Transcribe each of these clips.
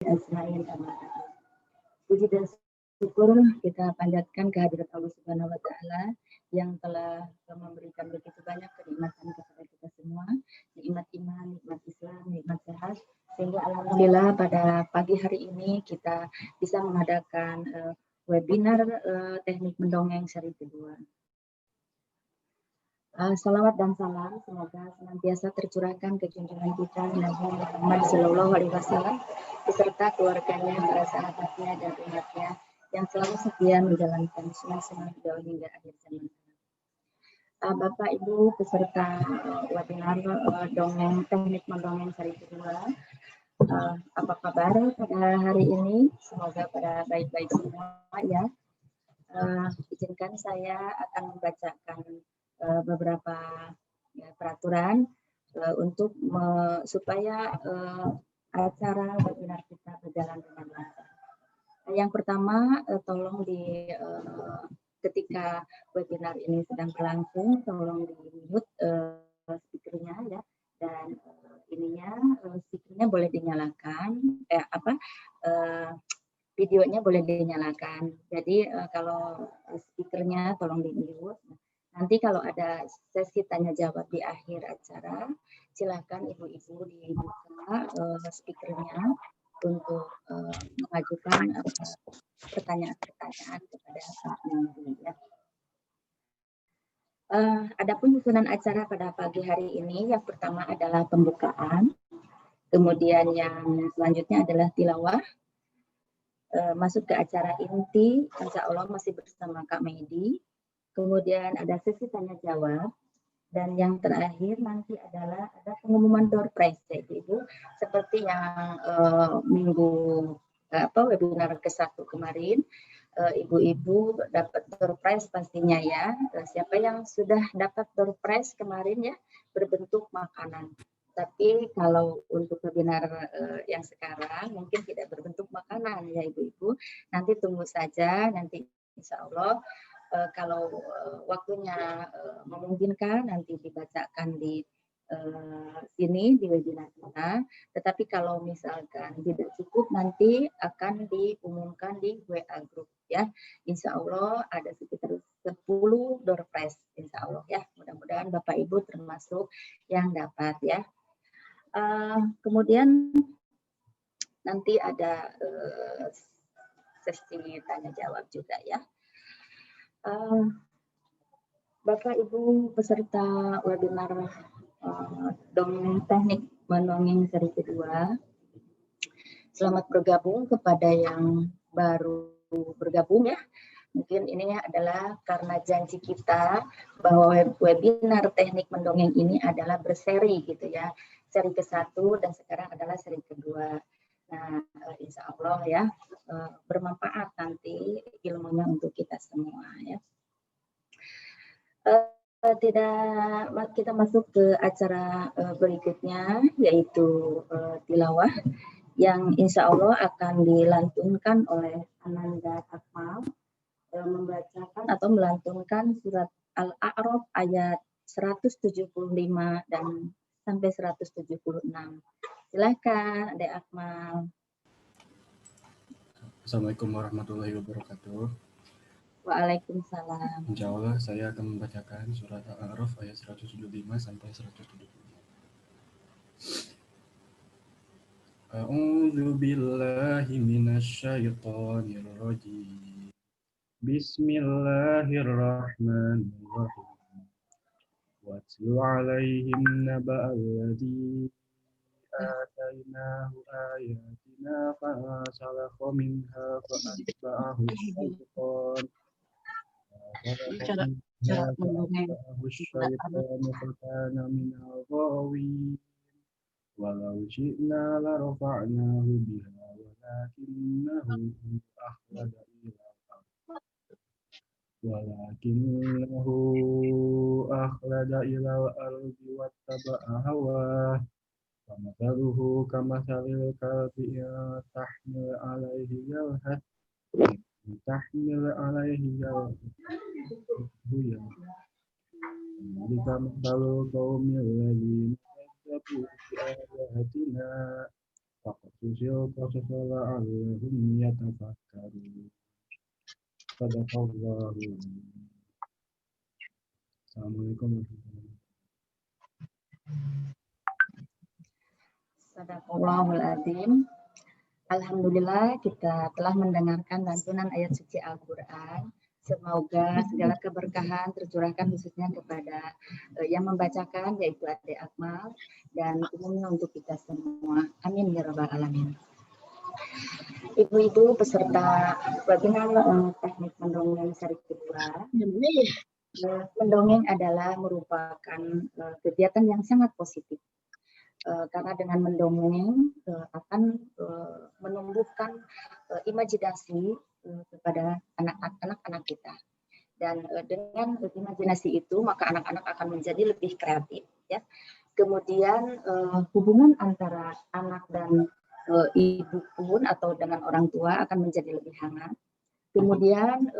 Asma'il Amin. Puji dan syukur kita panjatkan kehadirat Allah Subhanahu wa taala yang telah memberikan begitu banyak kenikmatan kepada kita semua, nikmat iman, nikmat Islam, nikmat sehat, sehingga alhamdulillah pada pagi hari ini kita bisa mengadakan webinar teknik mendongeng seri kedua. Salawat dan salam semoga senantiasa tercurahkan ke junjungan kita Nabi Muhammad Sallallahu Alaihi Wasallam beserta keluarganya, para sahabatnya dan umatnya yang selalu setia menjalankan sunnah-sunnah beliau hingga akhir zaman. Bapak Ibu peserta webinar dongeng teknik mendongeng seri kedua, apa kabar pada hari ini? Semoga pada baik-baik semua ya. Izinkan saya akan membacakan beberapa peraturan untuk supaya acara webinar kita berjalan dengan lancar. Yang pertama, tolong ketika webinar ini sedang berlangsung, tolong di-mute speakernya ya, dan speakernya boleh dinyalakan, videonya boleh dinyalakan. Jadi kalau speakernya tolong di-mute. Nanti kalau ada sesi tanya jawab di akhir acara, silakan ibu-ibu dibuka speakernya untuk mengajukan pertanyaan-pertanyaan kepada Pak Menlu ya. Adapun susunan acara pada pagi hari ini, yang pertama adalah pembukaan, kemudian yang selanjutnya adalah tilawah, masuk ke acara inti, insya Allah masih bersama Kak Medi. Kemudian ada sesi tanya jawab, dan yang terakhir nanti adalah ada pengumuman door prize ya Ibu, seperti yang webinar ke-1 kemarin, ibu-ibu dapat door prize pastinya ya. Siapa yang sudah dapat door prize kemarin ya, berbentuk makanan. Tapi kalau untuk webinar yang sekarang mungkin tidak berbentuk makanan ya ibu-ibu. Nanti tunggu saja, nanti insya Allah kalau waktunya memungkinkan nanti dibacakan di sini di webinar kita. Tetapi kalau misalkan tidak cukup nanti akan diumumkan di WA group ya. Insya Allah ada sekitar 10 door prize insya Allah ya. Mudah-mudahan Bapak Ibu termasuk yang dapat ya. Kemudian nanti ada sesi tanya jawab juga ya. Bapak Ibu peserta webinar dongeng teknik mendongeng seri kedua, selamat bergabung kepada yang baru bergabung ya. Mungkin ini adalah karena janji kita bahwa webinar teknik mendongeng ini adalah berseri gitu ya. Seri ke-1 dan sekarang adalah seri kedua. Nah, insya Allah ya bermanfaat nanti ilmunya untuk kita semua ya. Kita masuk ke acara berikutnya yaitu tilawah yang insya Allah akan dilantunkan oleh Ananda Akmal, membacakan atau melantunkan surat Al-A'raf ayat 175 dan sampai 176. Silakan Adek Akmal. Assalamualaikum warahmatullahi wabarakatuh. Waalaikumsalam. Insya Allah saya akan membacakan surat Al-A'raf ayat 175 sampai 176. A'udzu billahi minasyaitonir rajim. Bismillahirrahmanirrahim. Watlu 'alaihim naba'al ladzi atainahu ayatina fasalakha minha fa'atba'ahu syaitan. Cara mendongeng fakana minal ghawin. Walau syi'na la rafa'nahu biha walakinahu akhlada ilal ardi wattaba'a hawah. Famathaluhu kamathalil kalbi tahmil alaihi yalhath Dzalika mathalul qaumil ladzina kadzdzabu bi ayatina فاقصص القصص لعلهم يتفكرون صدق الله. Assalamualaikum warahmatullahi Sadaqallahul Adzim. Alhamdulillah kita telah mendengarkan lantunan ayat suci Al-Quran. Semoga segala keberkahan tercurahkan khususnya kepada yang membacakan, yaitu Adik Akmal, dan umumnya untuk kita semua. Amin ya rabbal alamin. Ibu-ibu peserta webinar teknik mendongeng Sari Kedua. Mendongeng adalah merupakan kegiatan yang sangat positif. Karena dengan mendongeng akan menumbuhkan imajinasi kepada anak-anak kita, dan dengan imajinasi itu maka anak-anak akan menjadi lebih kreatif, ya. Kemudian hubungan antara anak dan ibu pun atau dengan orang tua akan menjadi lebih hangat. Kemudian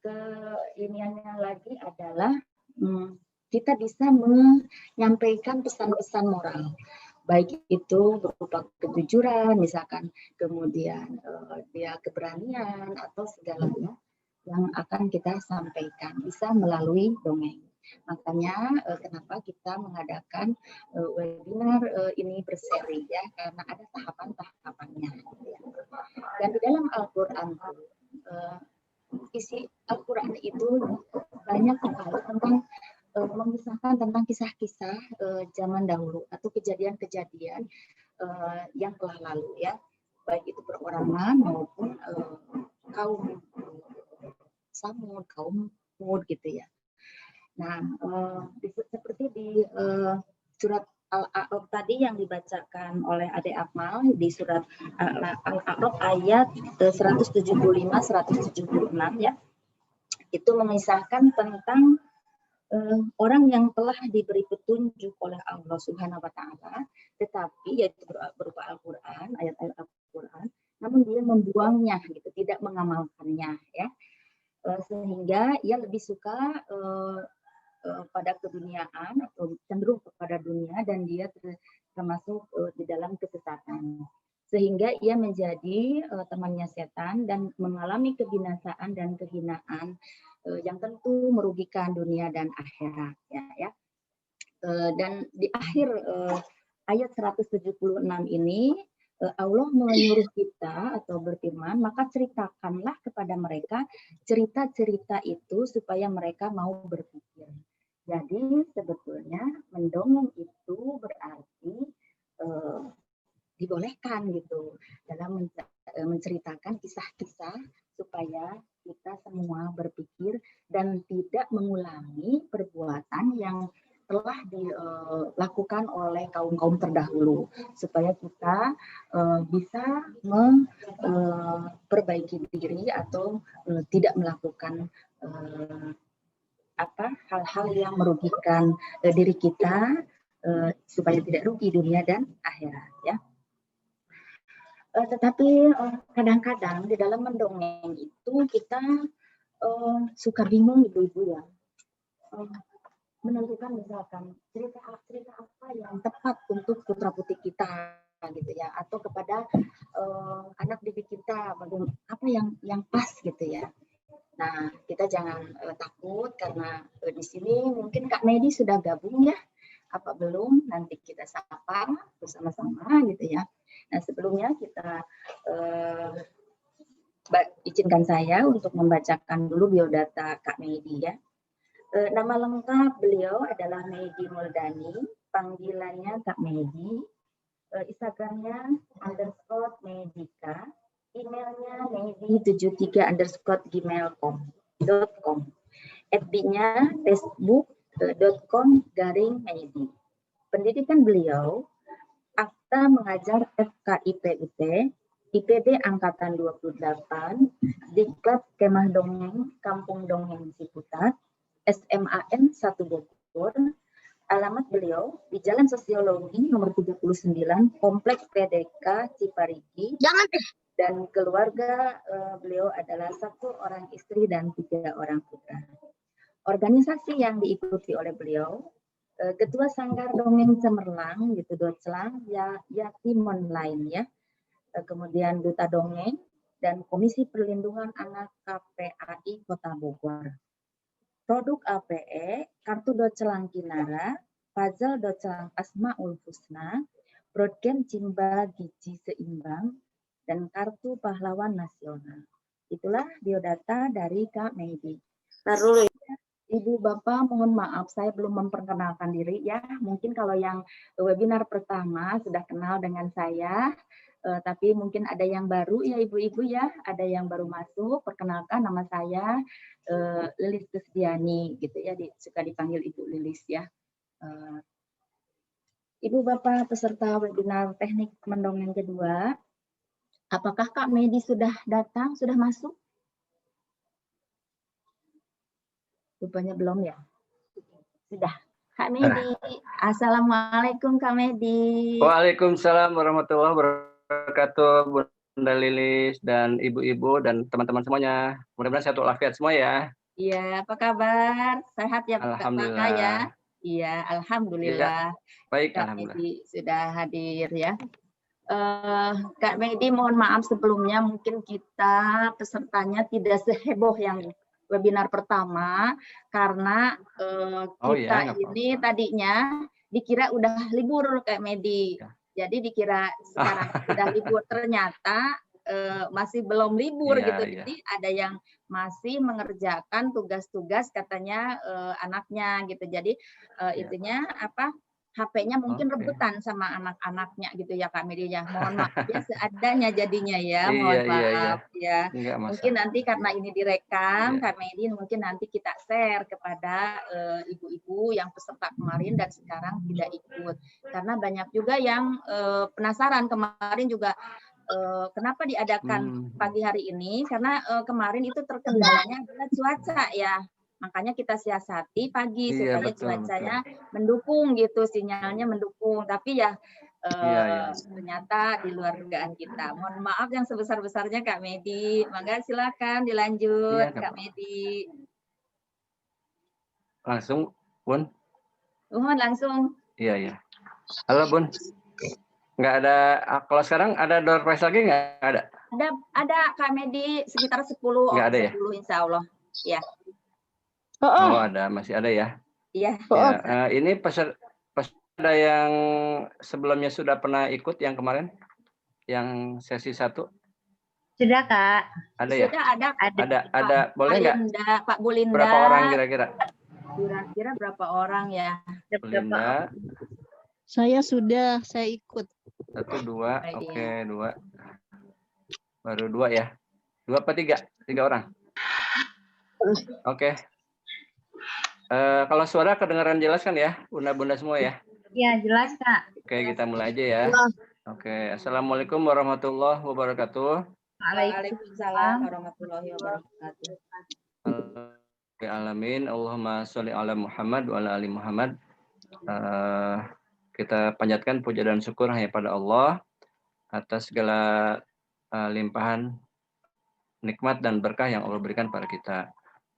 keiniannya lagi adalah kita bisa menyampaikan pesan-pesan moral, baik itu berupa kejujuran misalkan, kemudian dia keberanian atau segalanya yang akan kita sampaikan bisa melalui dongeng. Makanya kenapa kita mengadakan webinar ini berseri, ya, karena ada tahapan-tahapannya. Dan di dalam Al-Quran isi Al-Quran itu banyak sekali tentang mengisahkan tentang kisah-kisah zaman dahulu atau kejadian-kejadian yang telah lalu, ya, baik itu perorangan maupun kaum Samud, kaum Hud gitu ya. Nah, seperti di surat Al-A'raf tadi yang dibacakan oleh Adik Akmal di surat Al-A'raf ayat 175-176, ya, itu mengisahkan tentang orang yang telah diberi petunjuk oleh Allah Subhanahu wa Ta'ala, tetapi yaitu berupa Al-Quran, ayat-ayat Al-Quran, namun dia membuangnya, gitu, tidak mengamalkannya, ya, sehingga ia lebih suka pada keduniaan atau cenderung kepada dunia, dan dia termasuk di dalam kesesatan, sehingga ia menjadi temannya setan dan mengalami kebinasaan dan kehinaan yang tentu merugikan dunia dan akhirat, ya. Dan di akhir ayat 176 ini Allah menyuruh kita atau berfirman, maka ceritakanlah kepada mereka cerita-cerita itu supaya mereka mau berpikir. Jadi sebetulnya mendongeng itu berarti dibolehkan, gitu, dalam menceritakan kisah-kisah supaya kita semua berpikir dan tidak mengulangi perbuatan yang telah dilakukan oleh kaum-kaum terdahulu, supaya kita bisa memperbaiki diri atau tidak melakukan hal-hal yang merugikan diri kita, supaya tidak rugi dunia dan akhirat, ya. Tetapi kadang-kadang di dalam mendongeng itu kita suka bingung, ibu-ibu, ya, menentukan misalkan cerita apa yang tepat untuk putra putri kita, gitu ya, atau kepada anak didik kita, apa yang pas, gitu ya. Nah, kita jangan takut, karena di sini mungkin Kak Medi sudah gabung, ya, apa belum, nanti kita sapa bersama-sama, gitu ya. Nah, sebelumnya kita izinkan saya untuk membacakan dulu biodata Kak Medi, ya. Nama lengkap beliau adalah Medi Muldani, panggilannya Kak Medi, Instagramnya _Medika, emailnya medi73_gmail.com, FB-nya facebook.com/Medi. Pendidikan beliau akta mengajar FKIPUT, IPB angkatan 28, Diklat Kemah Dongeng Kampung Dongeng Ciputat, SMAN 1 Bogor. Alamat beliau di Jalan Sosiologi nomor 39, Kompleks PDK Ciparigi. Dan keluarga beliau adalah 1 orang istri dan 3 orang putra. Organisasi yang diikuti oleh beliau Ketua Sanggar Dongeng Cemerlang gitu Docelang ya Yatimon lain ya. Kemudian Duta Dongeng dan Komisi Perlindungan Anak KPAI Kota Bogor. Produk APE, Kartu Docelang Kinara, Puzzle Docelang Asmaul Husna, Board Game Cimba Gizi Seimbang, dan Kartu Pahlawan Nasional. Itulah biodata dari Kak Medi. Lalu Ibu Bapak mohon maaf saya belum memperkenalkan diri ya. Mungkin kalau yang webinar pertama sudah kenal dengan saya, tapi mungkin ada yang baru ya Ibu-ibu ya, ada yang baru masuk. Perkenalkan nama saya Lilis Kusdiani gitu ya, suka dipanggil Ibu Lilis ya. Ibu Bapak peserta webinar teknik mendongeng kedua, apakah Kak Medi sudah datang, sudah masuk? Rupanya belum ya. Sudah. Kak Medi. Assalamualaikum Kak Medi. Waalaikumsalam warahmatullahi wabarakatuh, Bunda Lilis dan ibu-ibu dan teman-teman semuanya. Mudah-mudahan sehat walafiat semua ya. Iya, apa kabar? Sehat ya Kak Alhamdulillah. ya? Iya, alhamdulillah. Ya, baik, Kak alhamdulillah. Medi sudah hadir ya. Kak Medi mohon maaf sebelumnya mungkin kita pesertanya tidak seheboh yang webinar pertama karena kita ini tadinya dikira udah libur Kak Medi. Jadi dikira sekarang sudah libur, ternyata masih belum libur gitu. Jadi ada yang masih mengerjakan tugas-tugas katanya anaknya gitu. Jadi intinya apa? HP-nya mungkin rebutan sama anak-anaknya gitu ya Kak Medi ya. Mohon maaf ya seadanya jadinya ya. Mohon maaf ya. Mungkin nanti karena ini direkam Kak Medi mungkin nanti kita share kepada ibu-ibu yang peserta kemarin dan sekarang tidak ikut. Karena banyak juga yang penasaran kemarin juga kenapa diadakan pagi hari ini karena kemarin itu terkendalanya adalah cuaca ya. Makanya kita siasati pagi supaya cuacanya mendukung gitu, sinyalnya mendukung. Tapi ya ternyata di luar dugaan kita. Mohon maaf yang sebesar-besarnya Kak Medi. Mangga silakan dilanjut Kak Medi. Langsung, Bun? Langsung. Iya. Halo Bun. Nggak ada, kalau sekarang ada door prize lagi nggak ada? Ada Kak Medi sekitar 10 nggak ada 10 ya? Insya Allah. Ya. Oh ada, masih ada ya? Iya. Ini ada yang sebelumnya sudah pernah ikut yang kemarin? Yang sesi 1? Sudah Kak. Ada ya? Sudah ada. Boleh nggak? Pak Bulinda. Berapa orang kira-kira? Kira-kira berapa orang ya? Bulinda. Saya ikut. 1, 2, oke 2. Baru 2 ya? 2 apa 3? 3 orang. Oke. Kalau suara kedengaran jelas kan ya, bunda-bunda semua ya? Iya, jelas Kak. Oke, kita mulai aja ya. Oke, assalamualaikum warahmatullahi wabarakatuh. Waalaikumsalam warahmatullahi wabarakatuh. Alamin, Allahumma sholli ala Muhammad wa ala ali Muhammad. Kita panjatkan puja dan syukur hanya pada Allah atas segala limpahan nikmat dan berkah yang Allah berikan pada kita.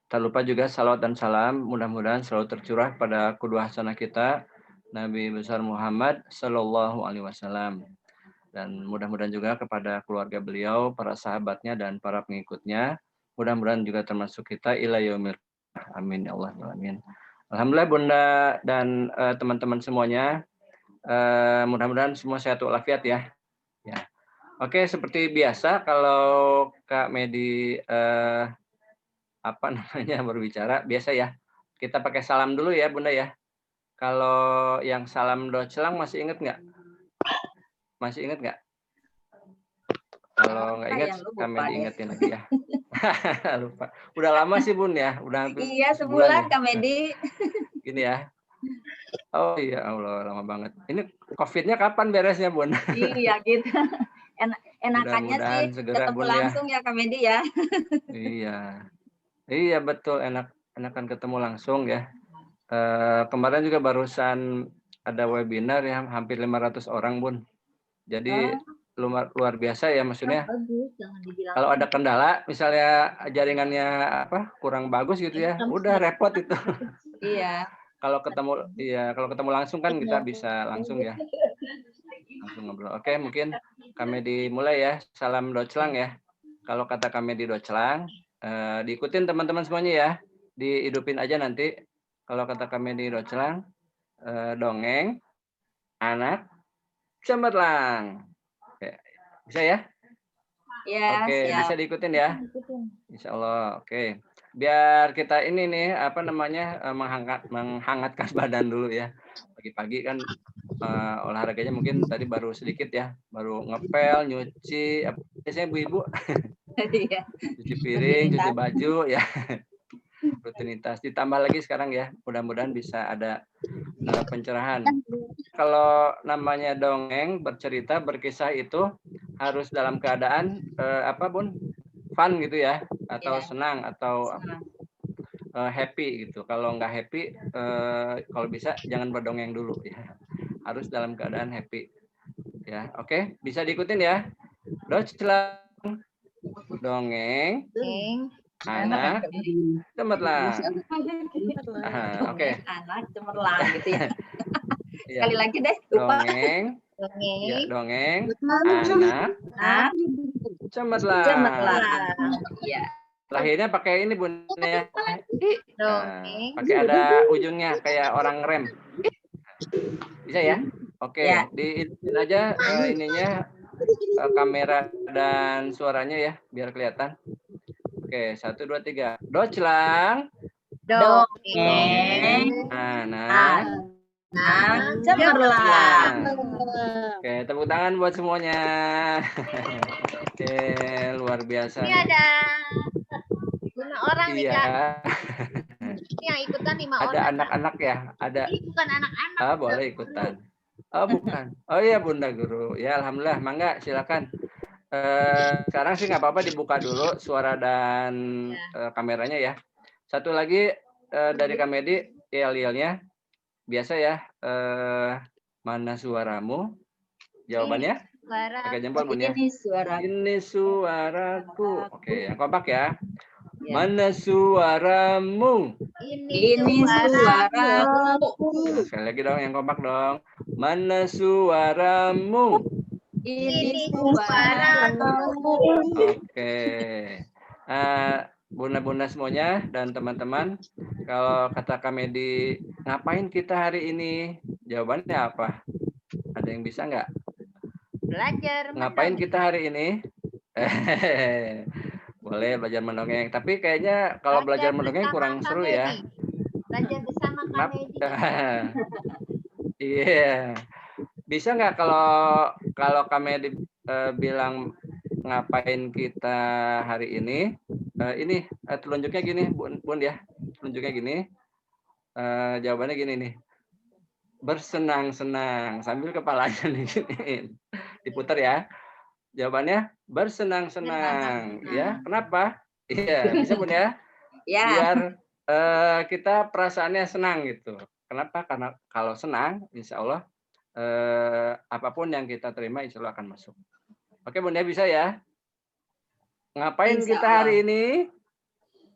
Tak lupa juga salawat dan salam mudah-mudahan selalu tercurah pada qudwah hasanah kita Nabi besar Muhammad Sallallahu Alaihi Wasallam, dan mudah-mudahan juga kepada keluarga beliau, para sahabatnya dan para pengikutnya. Mudah-mudahan juga termasuk kita ila yaumil qiyamah. Amin ya Allah. Amin. Alhamdulillah Bunda dan teman-teman semuanya. Mudah-mudahan semua sehat walafiat ya. Oke, seperti biasa kalau Kak Medi berbicara biasa ya, kita pakai salam dulu ya Bunda ya. Kalau yang salam Docelang masih ingat nggak? Kalau nggak ingat kami diingetin lagi ya. Lupa, udah lama sih Bun ya, udah hampir sebulan ya. Kak Medi gini ya. Oh iya Allah, lama banget. Ini COVID-nya kapan beresnya Bun? Iya gitu. Enakannya sih ketemu langsung ya Kak Medi ya. Iya betul, enakan ketemu langsung ya. Kemarin juga barusan ada webinar ya, hampir 500 orang Bun. Jadi luar biasa ya, maksudnya. Kalau ada kendala, misalnya jaringannya kurang bagus gitu ya, udah repot itu. Iya. Kalau ketemu langsung kan kita bisa langsung ya, langsung ngobrol. Oke, mungkin kami dimulai ya. Salam Doclang ya. Kalau kata kami di Doclang, diikutin teman-teman semuanya ya. Dihidupin aja nanti. Kalau kata kami di Doclang, dongeng anak cemerlang. Oke, bisa ya? Ya, Oke, bisa siap. diikutin ya. Insya Allah. Oke. Biar kita ini nih apa namanya menghangatkan badan dulu ya. Pagi-pagi kan olahraganya mungkin tadi baru sedikit ya, baru ngepel, nyuci, biasanya ibu-ibu Iya. cuci piring, cuci baju ya, rutinitas. Ditambah lagi sekarang ya, mudah-mudahan bisa ada pencerahan. Kalau namanya dongeng, bercerita, berkisah itu harus dalam keadaan apa Bun? Fun gitu ya, atau Ya. senang atau Senang. happy gitu. Kalau nggak happy, kalau bisa jangan berdongeng dulu ya. Harus dalam keadaan happy. Ya, oke, bisa diikutin ya. Doclang dongeng anak cemerlang. Oke. Anak cemerlang gitu ya. Ya. Sekali lagi deh, lupa. Dongeng. Ya, dongeng anak cemerlang. Cemerlang. Iya. Lahirnya pakai ini Bun ya. Pakai ada ujungnya kayak orang rem. Bisa ya? Oke, Ya. diilusin aja ininya kamera dan suaranya ya biar kelihatan. Oke, 1 2 3. Doclang Dongeng anak cemerlang. Oke, tepuk tangan buat semuanya. Oke, luar biasa. Ini ada 5 orang nih, Iya. Kak. Ini yang ikutan 5 orang. Ada anak-anak ya? Ada. Ini bukan anak-anak. Boleh ikutan. Oh, bukan. Oh iya, Bunda Guru. Ya, alhamdulillah. Mangga, silakan. Sekarang sih nggak apa-apa dibuka dulu suara dan kameranya ya. Satu lagi dari Kamedi, yel-yelnya. Biasa ya. Mana suaramu? Jawabannya? Pakai jempol Bun ya. Ini suara. Ini suaraku. Oke, yang kompak ya. Mana suaramu? Ini suaramu. Sekali lagi dong, yang kompak dong. Mana suaramu? Ini suaramu. Oke. Bunda-bunda semuanya dan teman-teman, kalau kata Kamedi, ngapain kita hari ini? Jawabannya apa? Ada yang bisa nggak? Belajar. Ngapain kita hari ini? Boleh belajar mendongeng. Tapi kayaknya kalau belajar mendongeng kurang seru ya. Belajar bersama Kamedi. Iya. Bisa nggak kalau Kamedi bilang ngapain kita hari ini? Ini telunjuknya gini, Bun ya. Telunjuknya gini. Jawabannya gini nih. Bersenang-senang sambil kepalanya nih diputar ya. Jawabannya bersenang-senang ya. Kenapa? Iya, bisa Bun ya? Ya. Biar kita perasaannya senang gitu. Kenapa? Karena kalau senang, insya Allah apapun yang kita terima insya Allah akan masuk. Oke Bun ya, bisa ya? Ngapain Insya kita Allah. hari ini?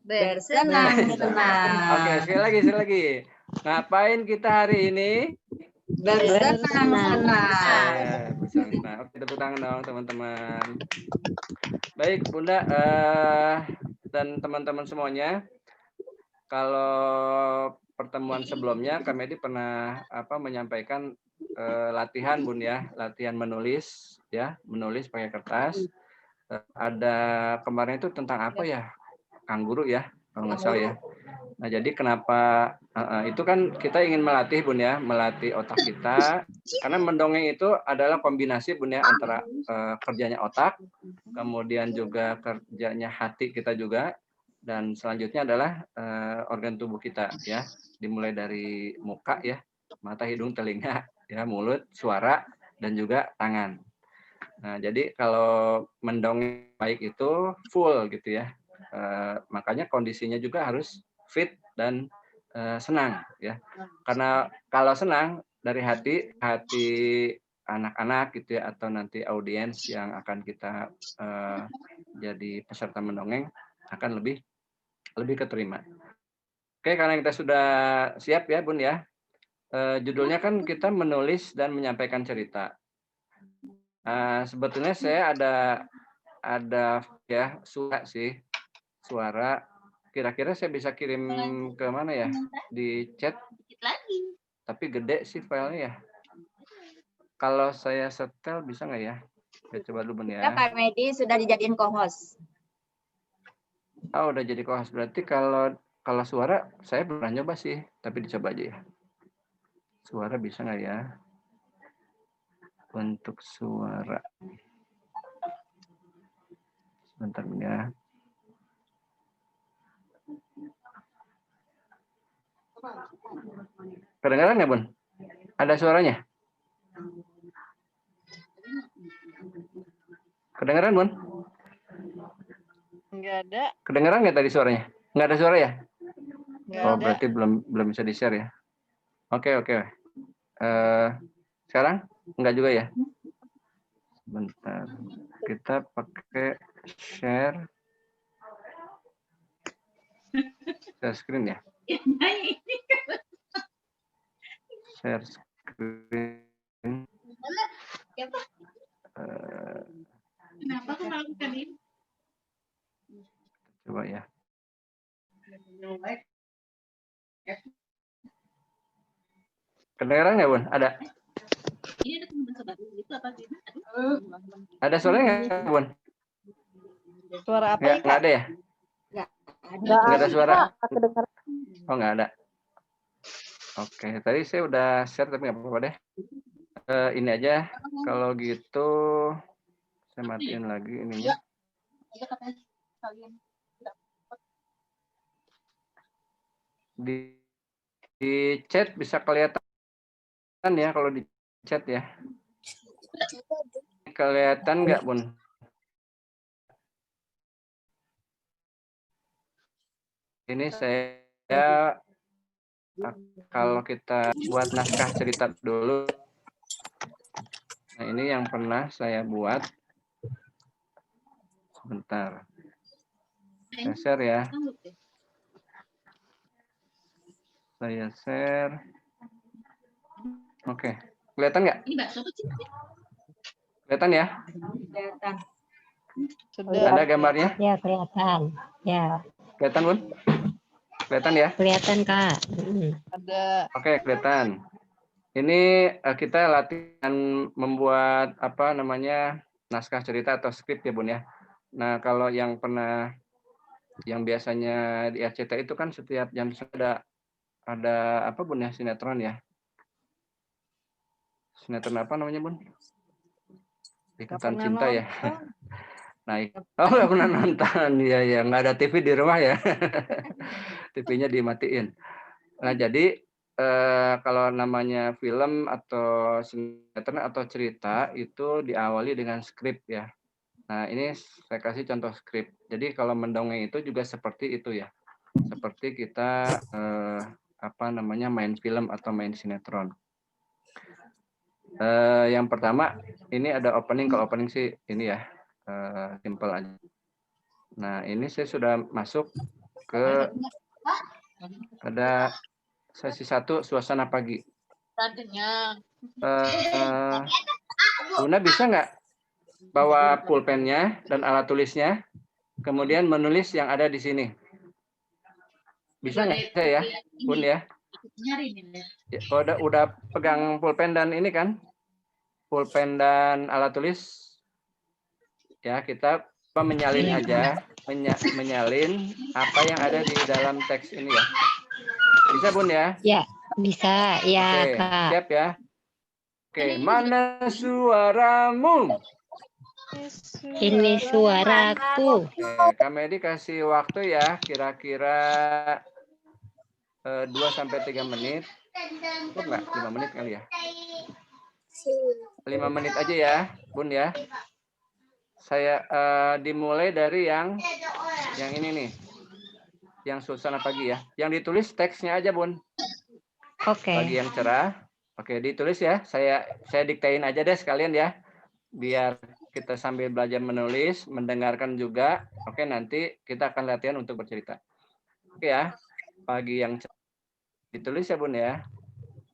Bersenang-senang. Oke, sekali lagi. Ngapain kita hari ini? Bersenang-senang. Bersenang. Oke, tepuk tangan dong teman-teman. Baik Bunda dan teman-teman semuanya. Kalau pertemuan sebelumnya Kamedi pernah menyampaikan latihan Bun ya, latihan menulis ya, menulis pakai kertas. Ada kemarin itu tentang apa ya? Kangguru ya, kalau nggak salah ya. Nah, jadi kenapa itu kan kita ingin melatih Bun ya, melatih otak kita, karena mendongeng itu adalah kombinasi Bun ya antara kerjanya otak, kemudian juga kerjanya hati kita juga, dan selanjutnya adalah organ tubuh kita ya, dimulai dari muka ya, mata, hidung, telinga, ya, mulut, suara, dan juga tangan. Nah, jadi kalau mendongeng baik itu full gitu ya. Makanya kondisinya juga harus fit dan senang ya. Karena kalau senang dari hati anak-anak gitu ya, atau nanti audiens yang akan kita jadi peserta mendongeng akan lebih keterima. Oke, karena kita sudah siap ya, Bun ya. Judulnya kan kita menulis dan menyampaikan cerita. Sebetulnya saya ada ya suara sih, suara. Kira-kira saya bisa kirim ke mana ya? Di chat. Tapi gede sih filenya ya. Kalau saya setel bisa nggak ya? Saya coba dulu Bun ya. Pak Medi sudah dijadiin co-host. Oh, udah jadi co-host. Berarti kalau suara saya pernah nyoba sih, tapi dicoba aja ya. Suara bisa nggak ya? Untuk suara. Sebentar ya. Kedengaran nggak, Bun? Ada suaranya? Kedengaran, Bun? Enggak ada. Kedengaran nggak tadi suaranya? Nggak ada suara ya? Enggak Oh, ada. berarti belum bisa di-share ya. Oke. Sekarang enggak juga ya? Bentar. Kita pakai share screen ya. Share screen. Kenapa aku melakukan ini? Coba ya. Kedengaran nggak, Bun? Ada? Ini ada teman baru itu apa sih? Ada suaranya nggak, Bun? Suara apa Nggak, ya, nggak Kak? ada ya? Nggak ada suara. Oh, nggak ada. Oke, tadi saya udah share tapi nggak apa-apa deh. Ini aja. Kalau gitu saya matiin lagi ininya. Di chat bisa kelihatan ya kalau di chat ya. Kelihatan nggak, Bun? Ini saya kalau kita buat naskah cerita dulu. Nah, ini yang pernah saya buat. Sebentar. Saya share ya. Saya share. Oke. Kelihatan nggak? Ini bakso kecil. Kelihatan ya? Kelihatan. Sudah. Ada gambarnya? Ya, kelihatan. Ya, Kelihatan, Bun? Kelihatan ya? kelihatan, Kak. Ada. Oke, kelihatan. Ini kita latihan membuat apa namanya naskah cerita atau skrip ya, Bun ya. Nah, kalau yang biasanya di RCTI itu kan setiap jam ada apa, Bun ya, sinetron ya. Sinetron apa namanya, Bun? Ikatan Cinta ya. Nah, nggak pernah nonton. Ya, nggak ada TV di rumah ya. TV-nya dimatiin. Nah, jadi kalau namanya film atau sinetron atau cerita itu diawali dengan skrip ya. Nah, ini saya kasih contoh skrip. Jadi kalau mendongeng itu juga seperti itu ya. Seperti kita main film atau main sinetron. Yang pertama ini ada opening. Kalau opening sih ini ya simple aja. Nah, ini saya sudah masuk ke ada sesi 1 suasana pagi. Luna bisa nggak bawa pulpennya dan alat tulisnya, kemudian menulis yang ada di sini? Bisa nggak ya, Bun ya? Udah pegang pulpen dan ini kan? Pulpen dan alat tulis. Ya, kita menyalin aja, menyalin apa yang ada di dalam teks ini ya. Bisa, Bun ya? Ya, bisa. Ya, Oke, Kak. siap ya. Oke, mana suaramu? Ini suaraku. Oke, kami dikasih waktu ya, kira-kira 2-3 menit. Cukup nggak? 5 menit kali ya? 5 menit aja ya, Bun ya. Saya dimulai dari yang ini nih. Yang suasana pagi ya. Yang ditulis teksnya aja, Bun. Oke. Pagi yang cerah. Oke, ditulis ya. Saya diktein aja deh sekalian ya. Biar kita sambil belajar menulis, mendengarkan juga. Oke, nanti kita akan latihan untuk bercerita. Oke ya. pagi yang ditulis ya Bun ya.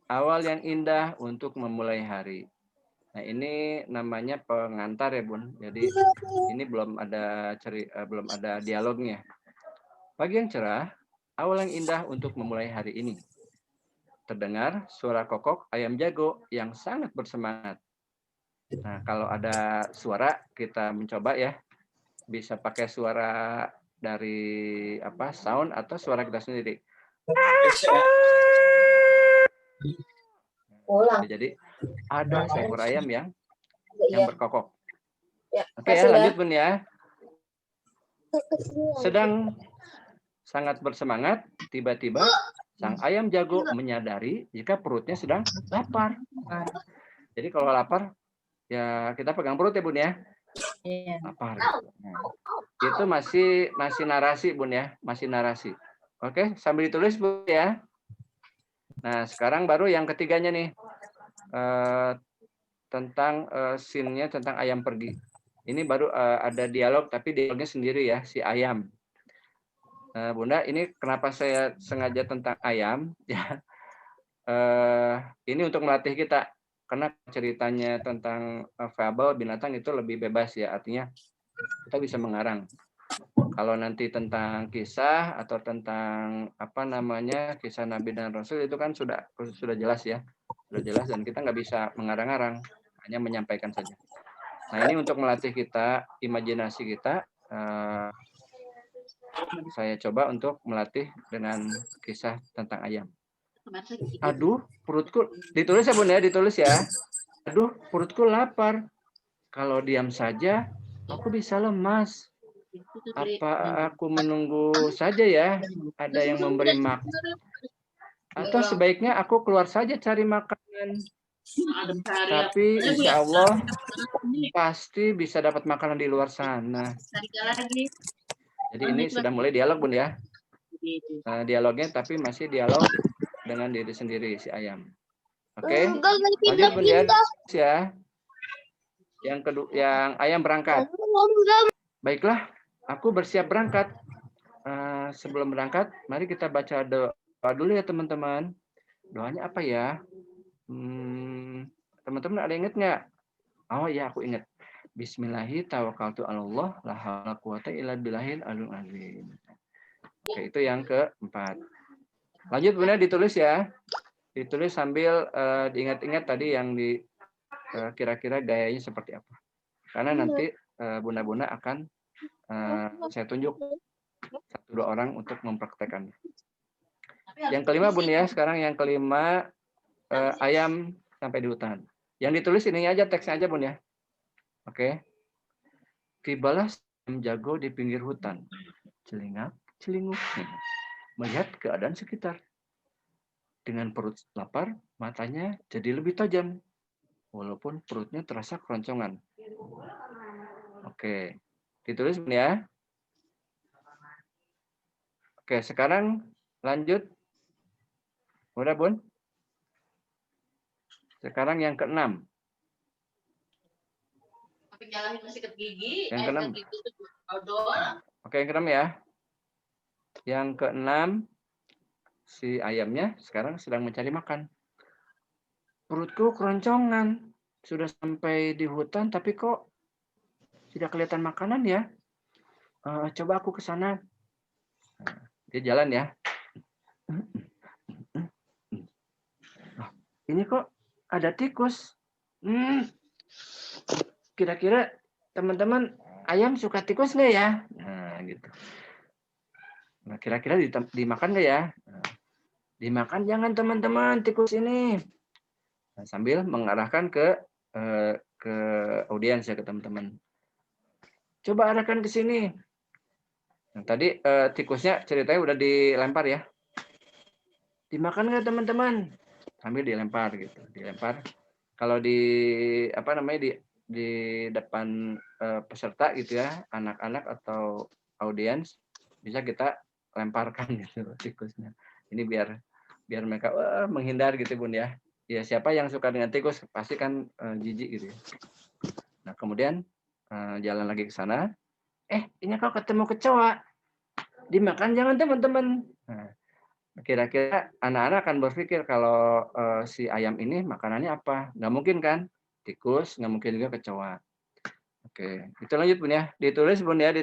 Awal yang indah untuk memulai hari. Nah, ini namanya pengantar ya Bun. Jadi ini belum ada belum ada dialognya. Pagi yang cerah, awal yang indah untuk memulai hari ini. Terdengar suara kokok ayam jago yang sangat bersemangat. Nah, kalau ada suara kita mencoba ya. Bisa pakai suara dari sound atau suara kita sendiri. Jadi ada seekor ayam yang berkokok. Oke ya, lanjut Bun ya. Sedang sangat bersemangat, tiba-tiba sang ayam jago menyadari jika perutnya sedang lapar. Jadi kalau lapar, ya kita pegang perut ya Bun ya. Lapar. Nah, itu masih narasi Bun ya, masih narasi. Oke, sambil ditulis Bun ya. Nah, sekarang baru yang ketiganya nih. Tentang scene-nya tentang ayam pergi. Ini baru ada dialog, tapi dialognya sendiri ya, si ayam. Bunda, ini kenapa saya sengaja tentang ayam? Ya, ini untuk melatih kita. Karena ceritanya tentang fabel binatang itu lebih bebas ya, artinya kita bisa mengarang. Kalau nanti tentang kisah atau tentang kisah Nabi dan Rasul itu kan sudah jelas ya, sudah jelas dan kita nggak bisa mengarang-arang, hanya menyampaikan saja. Nah ini untuk melatih kita, imajinasi kita, saya coba untuk melatih dengan kisah tentang ayam. Aduh, perutku, ditulis ya Bun ya, ditulis ya. Aduh, perutku lapar. Kalau diam saja, aku bisa lemas. Apa aku menunggu saja ya? Ada yang memberi makan? Atau sebaiknya aku keluar saja cari makanan? Tapi insya Allah pasti bisa dapat makanan di luar sana. Jadi ini sudah mulai dialog Bun ya. Dialognya tapi masih dialog dengan diri sendiri si ayam. Oke. Lanjut Bun ya. Yang kedua, yang ayam berangkat. Baiklah, aku bersiap berangkat. Sebelum berangkat, mari kita baca doa dulu ya teman-teman. Doanya apa ya? Teman-teman ada ingat nggak? Oh ya, aku ingat. Bismillahirrahmanirrahim. Tawakkaltu 'alallah, la haula quwata illa billahil aliyil azim. Oke, itu yang keempat. Lanjut Bunda ditulis ya. Ditulis sambil diingat-ingat tadi yang di kira-kira gayanya seperti apa. Karena nanti Bunda-bunda akan saya tunjuk 1-2 orang untuk mempraktekannya. Yang kelima Bun ya, sekarang yang kelima ayam sampai di hutan. Yang ditulis ini aja teksnya aja Bun ya. Oke. Tibalah ayam jago di pinggir hutan. Celingak, celinguk. Melihat keadaan sekitar. Dengan perut lapar, matanya jadi lebih tajam. Walaupun perutnya terasa keroncongan. Oke. Ditulis Bun ya. Oke, sekarang lanjut. Udah Bun? Sekarang yang keenam. Yang keenam. Oke, yang keenam ya. Yang keenam, si ayamnya sekarang sedang mencari makan. Perutku keroncongan. Sudah sampai di hutan, tapi kok tidak kelihatan makanan ya? Coba aku ke sana. Dia jalan ya. Ini kok ada tikus. Kira-kira teman-teman ayam suka tikus nggak ya? Nah, gitu. Nah, kira-kira dimakan nggak ya? Nah, dimakan jangan teman-teman tikus ini. Nah, sambil mengarahkan ke audiens ya, ke teman-teman. Coba arahkan ke sini. Nah, tadi tikusnya ceritanya udah dilempar ya. Dimakan nggak teman-teman? Sambil dilempar gitu, dilempar. Kalau di di depan peserta gitu ya, anak-anak atau audiens bisa kita lemparkan gitu tikusnya. Ini biar mereka menghindar gitu Bun ya. Ya siapa yang suka dengan tikus pasti kan jijik gitu ya. Nah kemudian jalan lagi ke sana. Ini kok ketemu kecoa. Dimakan jangan teman-teman. Nah, Kira-kira anak-anak akan berpikir kalau si ayam ini makanannya apa? Nggak mungkin kan? Tikus, nggak mungkin juga kecoa. Oke, itu lanjut Bun ya. Ditulis Bun ya.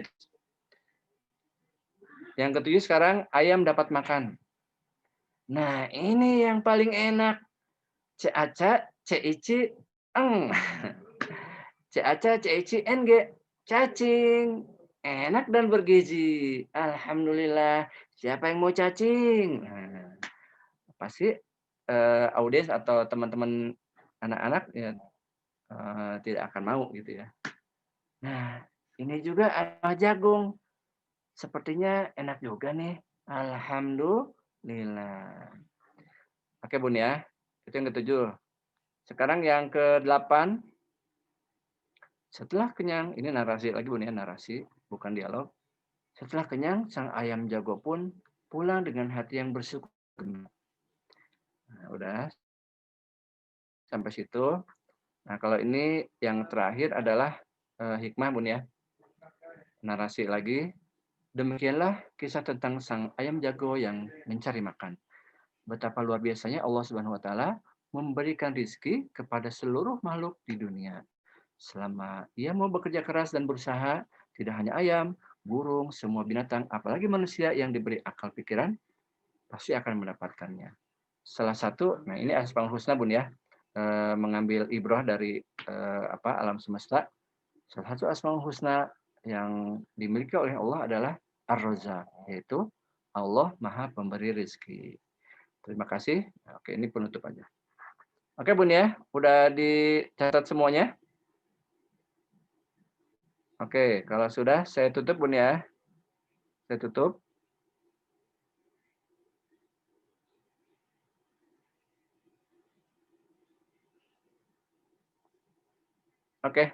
Yang ketujuh sekarang ayam dapat makan. Nah, ini yang paling enak. Caca, cici, eng. Caca, cici, eng, cacing. Enak dan bergizi. Alhamdulillah. Siapa yang mau cacing? Nah, pasti audiens atau teman-teman anak-anak ya tidak akan mau gitu ya. Nah, ini juga ada jagung. Sepertinya enak juga nih. Alhamdulillah. Oke Bun ya. Itu yang ketujuh. Sekarang yang ke-8. Setelah kenyang, ini narasi lagi Bun ya, narasi, bukan dialog. Setelah kenyang, sang ayam jago pun pulang dengan hati yang bersyukur. Nah, udah sampai situ. Nah, kalau ini yang terakhir adalah hikmah Bun ya. Narasi lagi. Demikianlah kisah tentang sang ayam jago yang mencari makan. Betapa luar biasanya Allah Subhanahu wa taala memberikan rizki kepada seluruh makhluk di dunia. Selama ia mau bekerja keras dan berusaha, tidak hanya ayam, burung, semua binatang, apalagi manusia yang diberi akal pikiran, pasti akan mendapatkannya. Salah satu, nah ini Asmaul Husna Bun ya, mengambil ibrah dari alam semesta. Salah satu Asmaul Husna yang dimiliki oleh Allah adalah Ar-Razzaq, yaitu Allah Maha Pemberi Rezeki. Terima kasih. Oke, ini penutup aja. Oke Bun ya, udah dicatat semuanya? Oke, kalau sudah saya tutup Bun ya. Saya tutup. Oke.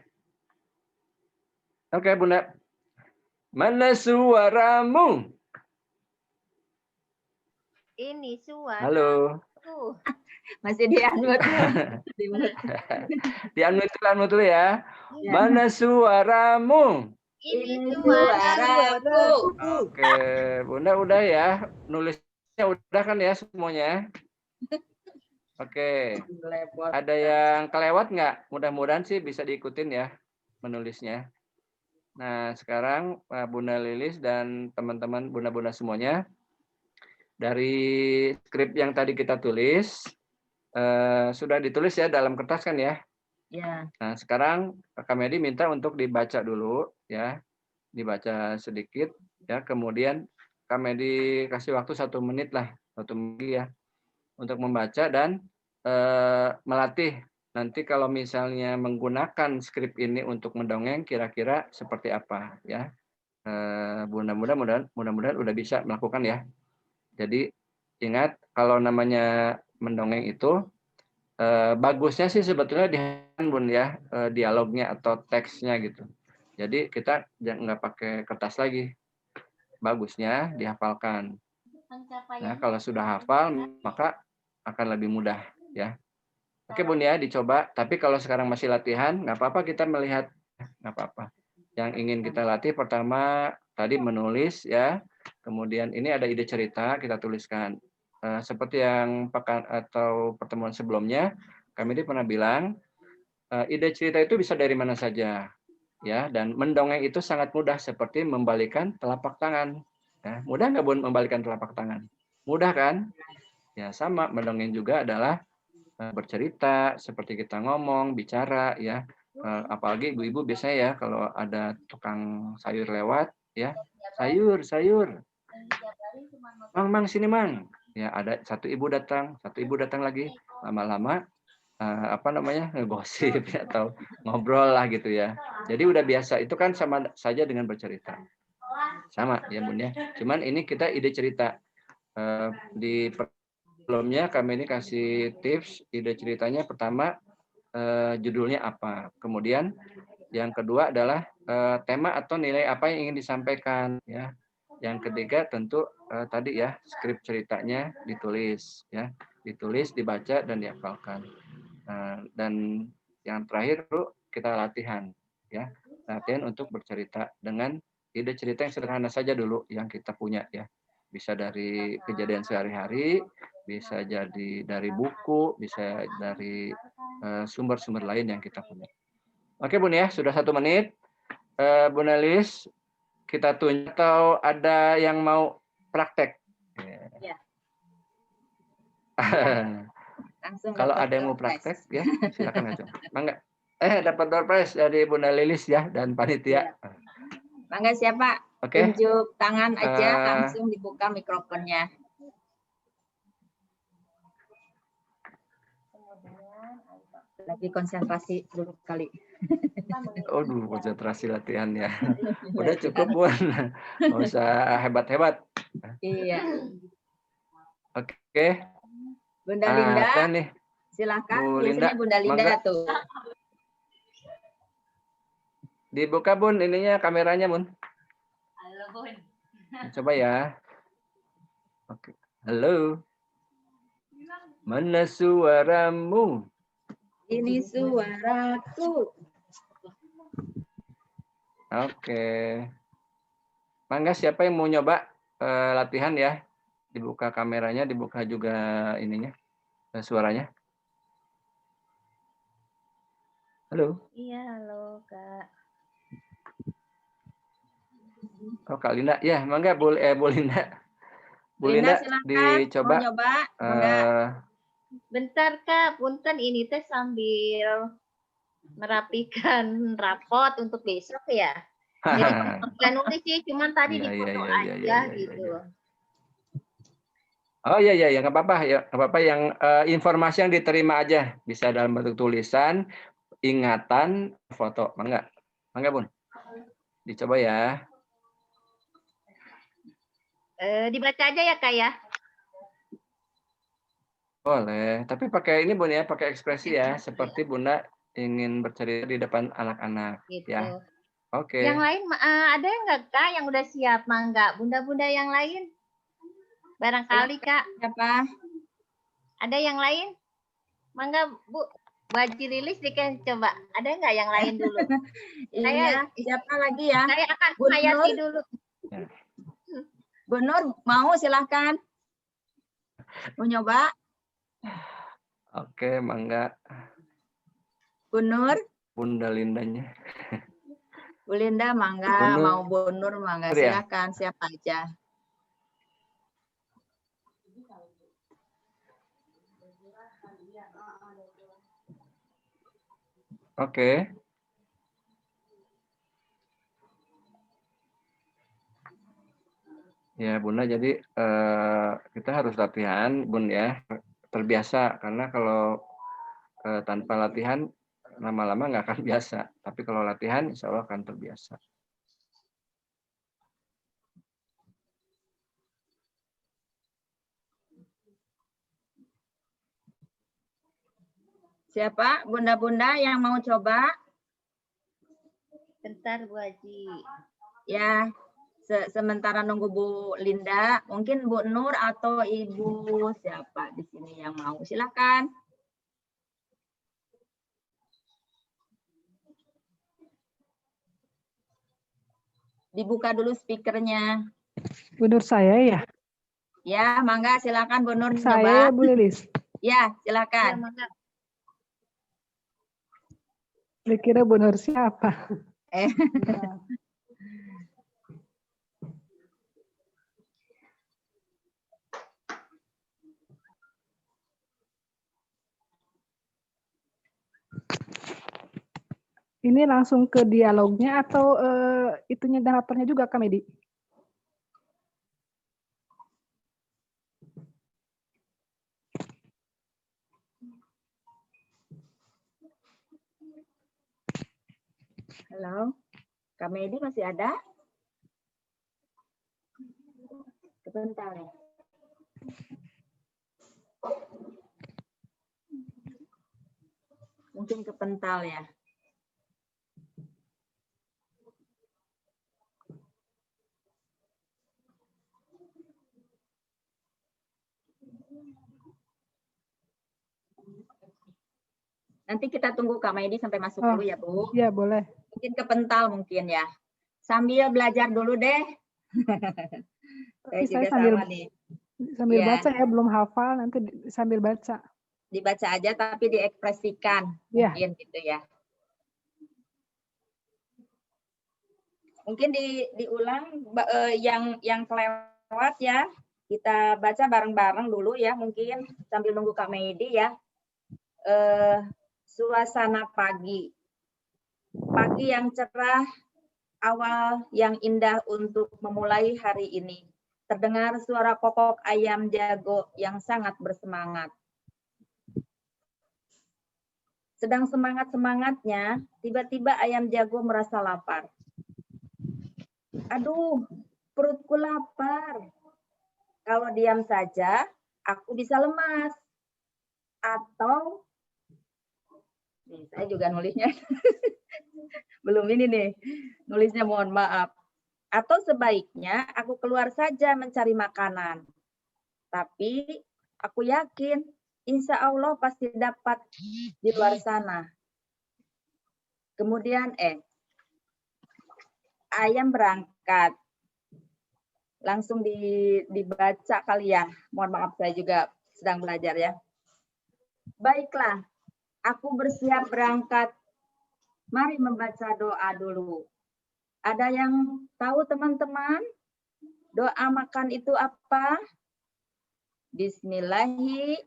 Oke Bunda. Mana suaramu? Ini suara. Halo. Masih di-unmute. Di-unmute dulu ya. Ya. Mana suaramu? Ini suaraku. Oke, Bunda udah ya. Nulisnya udah kan ya semuanya? Oke. Ada yang kelewat nggak? Mudah-mudahan sih bisa diikutin ya menulisnya. Nah, sekarang Bunda Lilis dan teman-teman Bunda-Bunda semuanya, dari skrip yang tadi kita tulis, sudah ditulis ya dalam kertas kan ya? Ya. Nah, sekarang Kak Medi minta untuk dibaca dulu ya, dibaca sedikit ya. Kemudian Kak Medi kasih waktu 1 menit lah, 1 menit ya, untuk membaca dan melatih. Nanti kalau misalnya menggunakan skrip ini untuk mendongeng, kira-kira seperti apa ya? Mudah-mudahan udah bisa melakukan ya. Jadi ingat kalau namanya mendongeng itu bagusnya sih sebetulnya di Bun ya, dialognya atau teksnya gitu. Jadi kita nggak pakai kertas lagi. Bagusnya dihafalkan. Nah, kalau sudah hafal maka akan lebih mudah ya. Oke Bun ya, dicoba. Tapi kalau sekarang masih latihan, nggak apa-apa kita melihat, nggak apa-apa. Yang ingin kita latih pertama tadi menulis ya. Kemudian ini ada ide cerita kita tuliskan. Seperti yang pekan atau pertemuan sebelumnya, kami ini pernah bilang ide cerita itu bisa dari mana saja ya. Dan mendongeng itu sangat mudah seperti membalikan telapak tangan. Ya, mudah nggak Bun membalikan telapak tangan? Mudah kan? Ya sama, mendongeng juga adalah bercerita seperti kita ngomong, bicara ya. Apalagi ibu-ibu biasanya ya kalau ada tukang sayur lewat ya, sayur. Mang sini Mang. Ya ada satu ibu datang lagi, lama-lama ngegosip ya, atau ngobrol lah gitu ya. Jadi udah biasa, itu kan sama saja dengan bercerita. Sama ya Bun ya. Cuman ini kita ide cerita. Di sebelumnya kami ini kasih tips ide ceritanya. Pertama judulnya apa, kemudian yang kedua adalah tema atau nilai apa yang ingin disampaikan ya. Yang ketiga tentu tadi ya, skrip ceritanya ditulis ya, dibaca dan dihafalkan. Dan yang terakhir kita latihan ya, latihan untuk bercerita dengan ide cerita yang sederhana saja dulu yang kita punya ya. Bisa dari kejadian sehari-hari, bisa jadi dari buku, bisa dari sumber-sumber lain yang kita punya. Oke Bun ya, sudah 1 menit. Bun Elis, kita tunjuk atau ada yang mau praktek? Ya. Langsung Kalau dapat ada yang mau door prize. praktek ya, silakan aja. Mangga. Dapat door prize dari Bunda Lilis ya dan panitia. Mangga siapa? Oke. Tunjuk tangan aja, langsung dibuka mikrofonnya. Lagi konsentrasi dulu kali. Aduh, konsentrasi latihan ya. Udah cukup Bun. Nggak usah hebat-hebat. Iya. Oke. Bunda Linda, Teh nih. silakan. Bu Biasanya Linda, Bunda Linda mangga. tuh. Dibuka Bun ininya kameranya Bun. Halo Bun. Coba ya. Oke. Halo. Mana suaramu? Ini suaraku. Oke. Mangga siapa yang mau nyoba latihan ya? Dibuka kameranya, dibuka juga ininya, suaranya. Halo. Iya, halo Kak. Oh Kak Linda, ya mangga Bu Linda. Bu Linda, Linda silakan. dicoba. Mau nyoba? Bunda. Bentar Kak, punten ini teh sambil merapikan rapot untuk besok ya. Bukan nulis sih, cuman tadi Iya, difoto iya, iya, aja iya, gitu. iya. Oh iya iya nggak apa-apa ya, nggak apa-apa yang informasi yang diterima aja bisa dalam bentuk tulisan, ingatan, foto, mangga Bun, dicoba ya. Dibaca aja ya Kak ya. Boleh, tapi pakai ini Bun ya, pakai ekspresi ya, seperti Bunda ingin bercerita di depan anak-anak Gitu. ya. Oke. Yang lain ada nggak Kak yang udah siap? Mangga, bunda-bunda yang lain? Barangkali Kak. Siapa? Ada yang lain? Mangga Bu, Haji Lilis dikasih coba. Ada nggak yang lain dulu? Iya, siapa lagi ya? Saya akan Bu menghayati Nur? dulu. Bu Nur, mau silahkan. Mau nyoba? Oke, mangga. Bu Nur? Bunda Lindanya. Bu Linda, mangga. Bu Nur. Mau Bu Nur, mangga. Ya? Silahkan, siapa aja. Oke. Ya Bunda, jadi kita harus latihan Bun ya, terbiasa karena kalau tanpa latihan lama-lama nggak akan biasa, tapi kalau latihan insya Allah akan terbiasa. Siapa? Bunda-bunda yang mau coba? Bentar Bu Haji. Ya, sementara nunggu Bu Linda, mungkin Bu Nur atau Ibu siapa di sini yang mau? Silakan. Dibuka dulu speakernya. Bu Nur saya ya? Ya, mangga silakan Bu Nur Saya coba. ya Bu Lilis. Ya, Ya, silakan. mangga. Dikira Bu Nur siapa? Ini langsung ke dialognya atau itunya daftarnya juga Kak Medi? Halo, Kak Medi masih ada? Sebentar ya. Mungkin kepental ya. Nanti kita tunggu Kak Medi sampai masuk dulu ya Bu. Iya boleh. Mungkin kepental mungkin ya. Sambil belajar dulu deh. Tapi Saya saya juga sama nih. sambil Iya. baca ya, belum hafal, nanti sambil baca. Dibaca aja tapi diekspresikan. Iya. Mungkin gitu ya. Mungkin diulang yang kelewat ya. Kita baca bareng-bareng dulu ya, mungkin sambil nunggu Kak Medi ya. Suasana pagi. Pagi yang cerah, awal yang indah untuk memulai hari ini. Terdengar suara kokok ayam jago yang sangat bersemangat. Sedang semangat-semangatnya, tiba-tiba ayam jago merasa lapar. Aduh, perutku lapar. Kalau diam saja, aku bisa lemas. Atau, nih, saya juga nulisnya. Belum ini nih, nulisnya mohon maaf. Atau sebaiknya aku keluar saja mencari makanan. Tapi aku yakin, insya Allah pasti dapat di luar sana. Kemudian, ayam berangkat. Langsung dibaca kali ya. Mohon maaf, saya juga sedang belajar ya. Baiklah, aku bersiap berangkat. Mari membaca doa dulu. Ada yang tahu teman-teman? Doa makan itu apa? Bismillahi.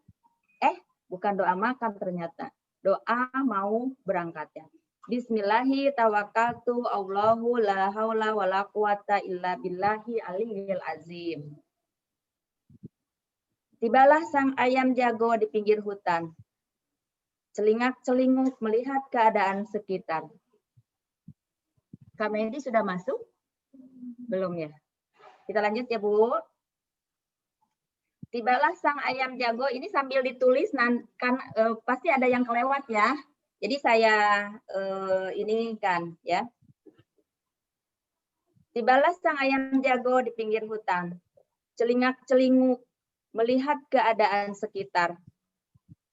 Bukan doa makan ternyata. Doa mau berangkat ya. Bismillahi tawakkaltu Allahu la haula wala quwata illa billahi aliyil azim. Tibalah sang ayam jago di pinggir hutan. Celingak-celinguk melihat keadaan sekitar. Kak Medi sudah masuk? Belum ya? Kita lanjut ya, Bu. Tibalah sang ayam jago, ini sambil ditulis, kan pasti ada yang kelewat ya. Jadi saya ini kan ya. Tibalah sang ayam jago di pinggir hutan. Celingak-celinguk melihat keadaan sekitar.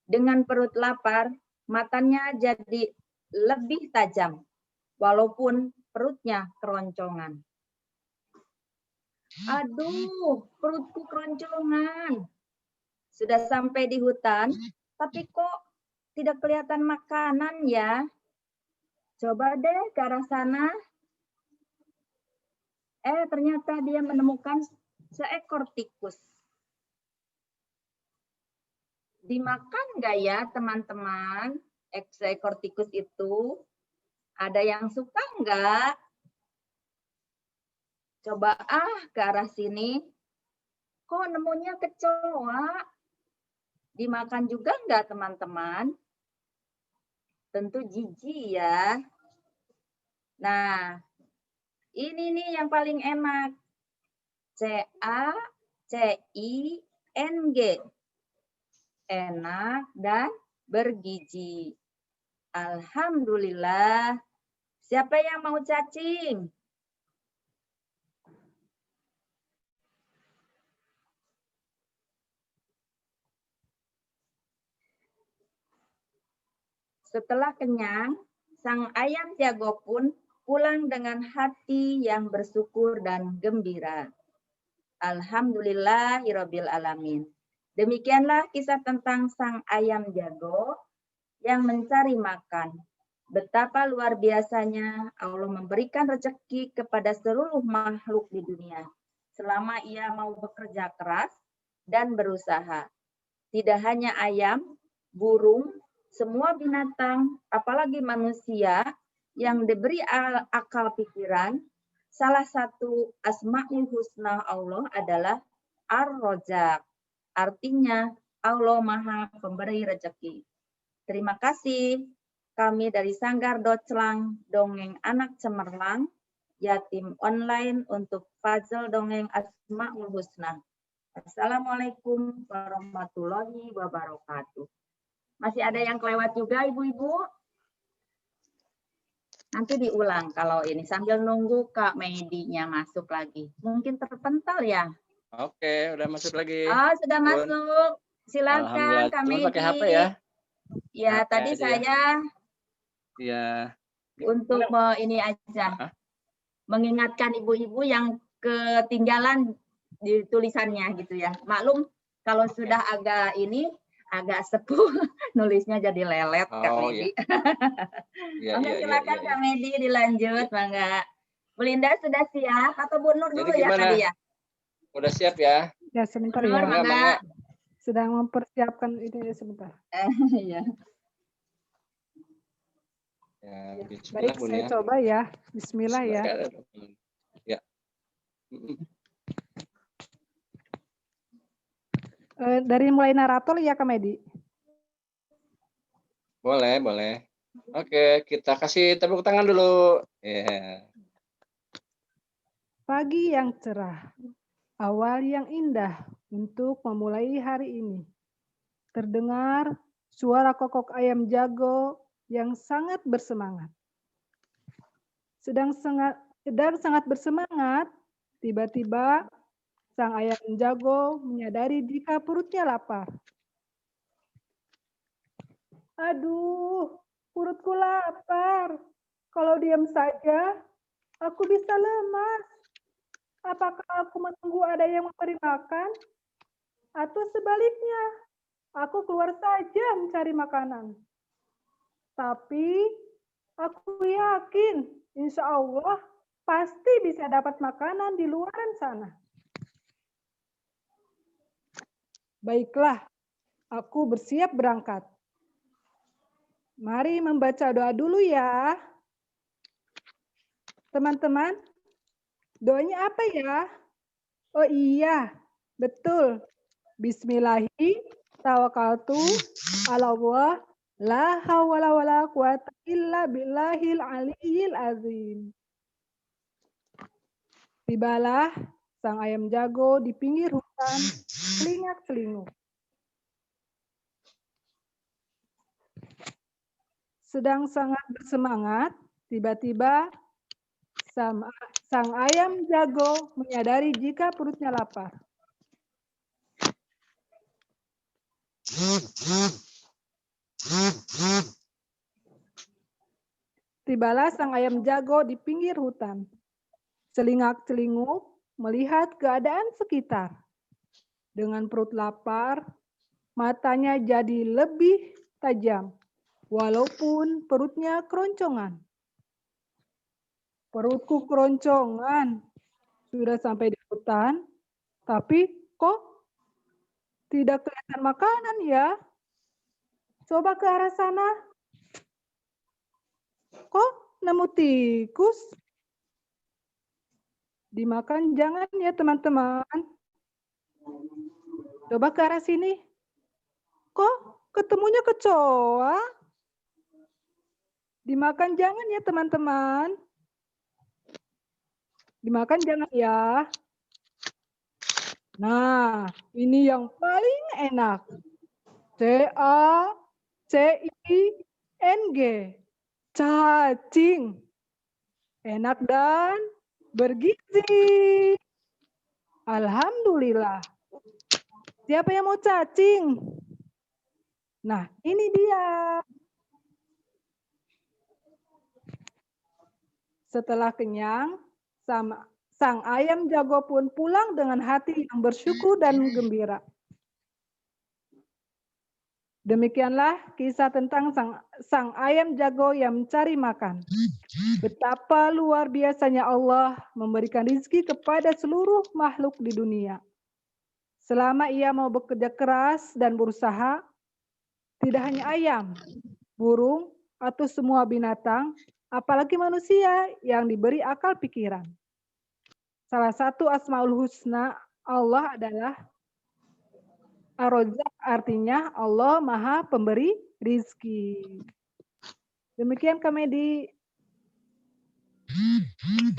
Dengan perut lapar, matanya jadi lebih tajam, walaupun perutnya keroncongan. Aduh, perutku keroncongan. Sudah sampai di hutan, tapi kok tidak kelihatan makanan ya? Coba deh ke arah sana. Ternyata dia menemukan seekor tikus. Dimakan nggak ya teman-teman? Seekor tikus itu. Ada yang suka nggak? Coba ke arah sini. Kok nemunya kecoa? Dimakan juga nggak teman-teman? Tentu jijik ya. Nah, ini nih yang paling enak. C-A-C-I-N-G. Enak dan bergizi. Alhamdulillah. Siapa yang mau cacing? Setelah kenyang, sang ayam jago pun pulang dengan hati yang bersyukur dan gembira. Alhamdulillahirabbil alamin. Demikianlah kisah tentang sang ayam jago yang mencari makan. Betapa luar biasanya Allah memberikan rezeki kepada seluruh makhluk di dunia. Selama ia mau bekerja keras dan berusaha. Tidak hanya ayam, burung, semua binatang, apalagi manusia yang diberi akal pikiran, salah satu Asmaul Husna Allah adalah Ar-Razzaq. Artinya Allah Maha Pemberi Rezeki. Terima kasih. Kami dari Sanggar Doclang Dongeng Anak Cemerlang, yatim online untuk puzzle dongeng Asmaul Husna. Assalamualaikum warahmatullahi wabarakatuh. Masih ada yang kelewat juga ibu-ibu? Nanti diulang kalau ini sambil nunggu Kak Medi-nya masuk lagi. Mungkin terpental ya? Oke, udah masuk lagi. Sudah masuk. Silakan Kak Medi. Pakai HP ya? Ya, HP tadi aja saya untuk ini aja. Mengingatkan ibu-ibu yang ketinggalan di tulisannya gitu ya. Maklum kalau sudah agak sepuh nulisnya jadi lelet Kak Oh Medi. iya. Oke, Iya, silakan iya. Kak Medi dilanjut, Mangga. Bu Linda sudah siap atau Bu Nur Jadi dulu ya gimana? tadi ya? Udah siap ya? Ya sebentar Nur, ya. Mangga. Sedang mempersiapkan ini sebentar. Iya. Ya, bismillah Baik, Bun saya ya. coba ya. Bismillah ya. Bismillahirrahmanirrahim. Ya. Dari mulai narator ya Kak Medi. Boleh. Oke, kita kasih tepuk tangan dulu. Ya. Pagi yang cerah, awal yang indah untuk memulai hari ini. Terdengar suara kokok ayam jago yang sangat bersemangat. Sedang sangat bersemangat, tiba-tiba sang ayam jago menyadari jika perutnya lapar. Aduh, perutku lapar. Kalau diam saja, aku bisa lemas. Apakah aku menunggu ada yang memberi makan? Atau sebaliknya, aku keluar saja mencari makanan. Tapi, aku yakin, insya Allah, pasti bisa dapat makanan di luaran sana. Baiklah, aku bersiap berangkat. Mari membaca doa dulu ya. Teman-teman, doanya apa ya? Oh iya, betul. Bismillahi tawakkaltu ala Allah la hawla wala quwata illa billahil aliyyil azim. Tibalah sang ayam jago di pinggir hutan, celingak-celinguk. Sedang sangat bersemangat, tiba-tiba sang ayam jago menyadari jika perutnya lapar. Tibalah sang ayam jago di pinggir hutan. Celingak-celinguk melihat keadaan sekitar. Dengan perut lapar, matanya jadi lebih tajam, walaupun perutnya keroncongan. Perutku keroncongan, sudah sampai di hutan, tapi kok tidak kelihatan makanan ya? Coba ke arah sana. Kok nemu tikus? Dimakan jangan ya teman-teman. Coba ke arah sini. Kok ketemunya kecoa? Dimakan jangan ya teman-teman. Dimakan jangan ya. Nah, ini yang paling enak. C-A-C-I-N-G. Cacing. Enak dan bergizi. Alhamdulillah. Siapa yang mau cacing? Nah, ini dia. Setelah kenyang, sang ayam jago pun pulang dengan hati yang bersyukur dan gembira. Demikianlah kisah tentang sang ayam jago yang mencari makan. Betapa luar biasanya Allah memberikan rezeki kepada seluruh makhluk di dunia. Selama ia mau bekerja keras dan berusaha, tidak hanya ayam, burung, atau semua binatang, apalagi manusia yang diberi akal pikiran. Salah satu Asmaul Husna Allah adalah Ar-Razzaq, artinya Allah Maha Pemberi rizki. Demikian Kamedi.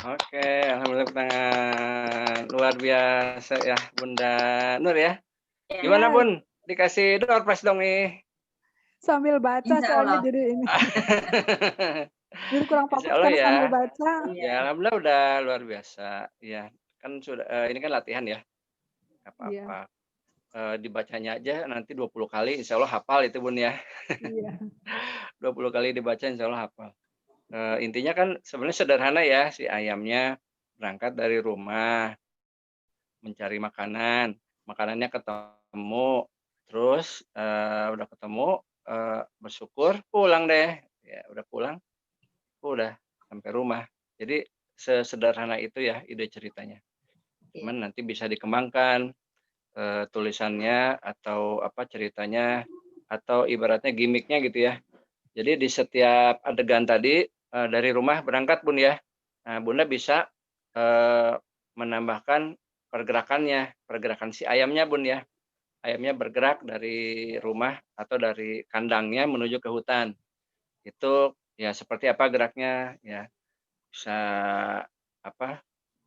Oke, alhamdulillah tangan luar biasa ya Bunda Nur ya. Gimana Bun? Dikasih door prize dong nih. Sambil baca soalnya jadi ini. Jadi kurang fokus karena ya. sambil baca. Ya, alhamdulillah udah luar biasa. Ya, kan sudah ini kan latihan ya. Apa-apa. Dibacanya aja nanti 20 kali insya Allah hafal itu Bun ya. Iya. 20 kali dibaca insya Allah hafal. Intinya kan sebenarnya sederhana ya, si ayamnya berangkat dari rumah. mencari makanan, makanannya ketemu, terus udah ketemu, bersyukur, pulang deh. Ya udah pulang, udah sampai rumah. Jadi sesederhana itu ya ide ceritanya. Cuman nanti bisa dikembangkan tulisannya atau apa ceritanya atau ibaratnya gimmicknya gitu ya. Jadi di setiap adegan tadi dari rumah berangkat Bun ya. Nah, Bunda bisa menambahkan pergerakan si ayamnya Bun ya. Ayamnya bergerak dari rumah atau dari kandangnya menuju ke hutan. Itu ya seperti apa geraknya ya. Bisa apa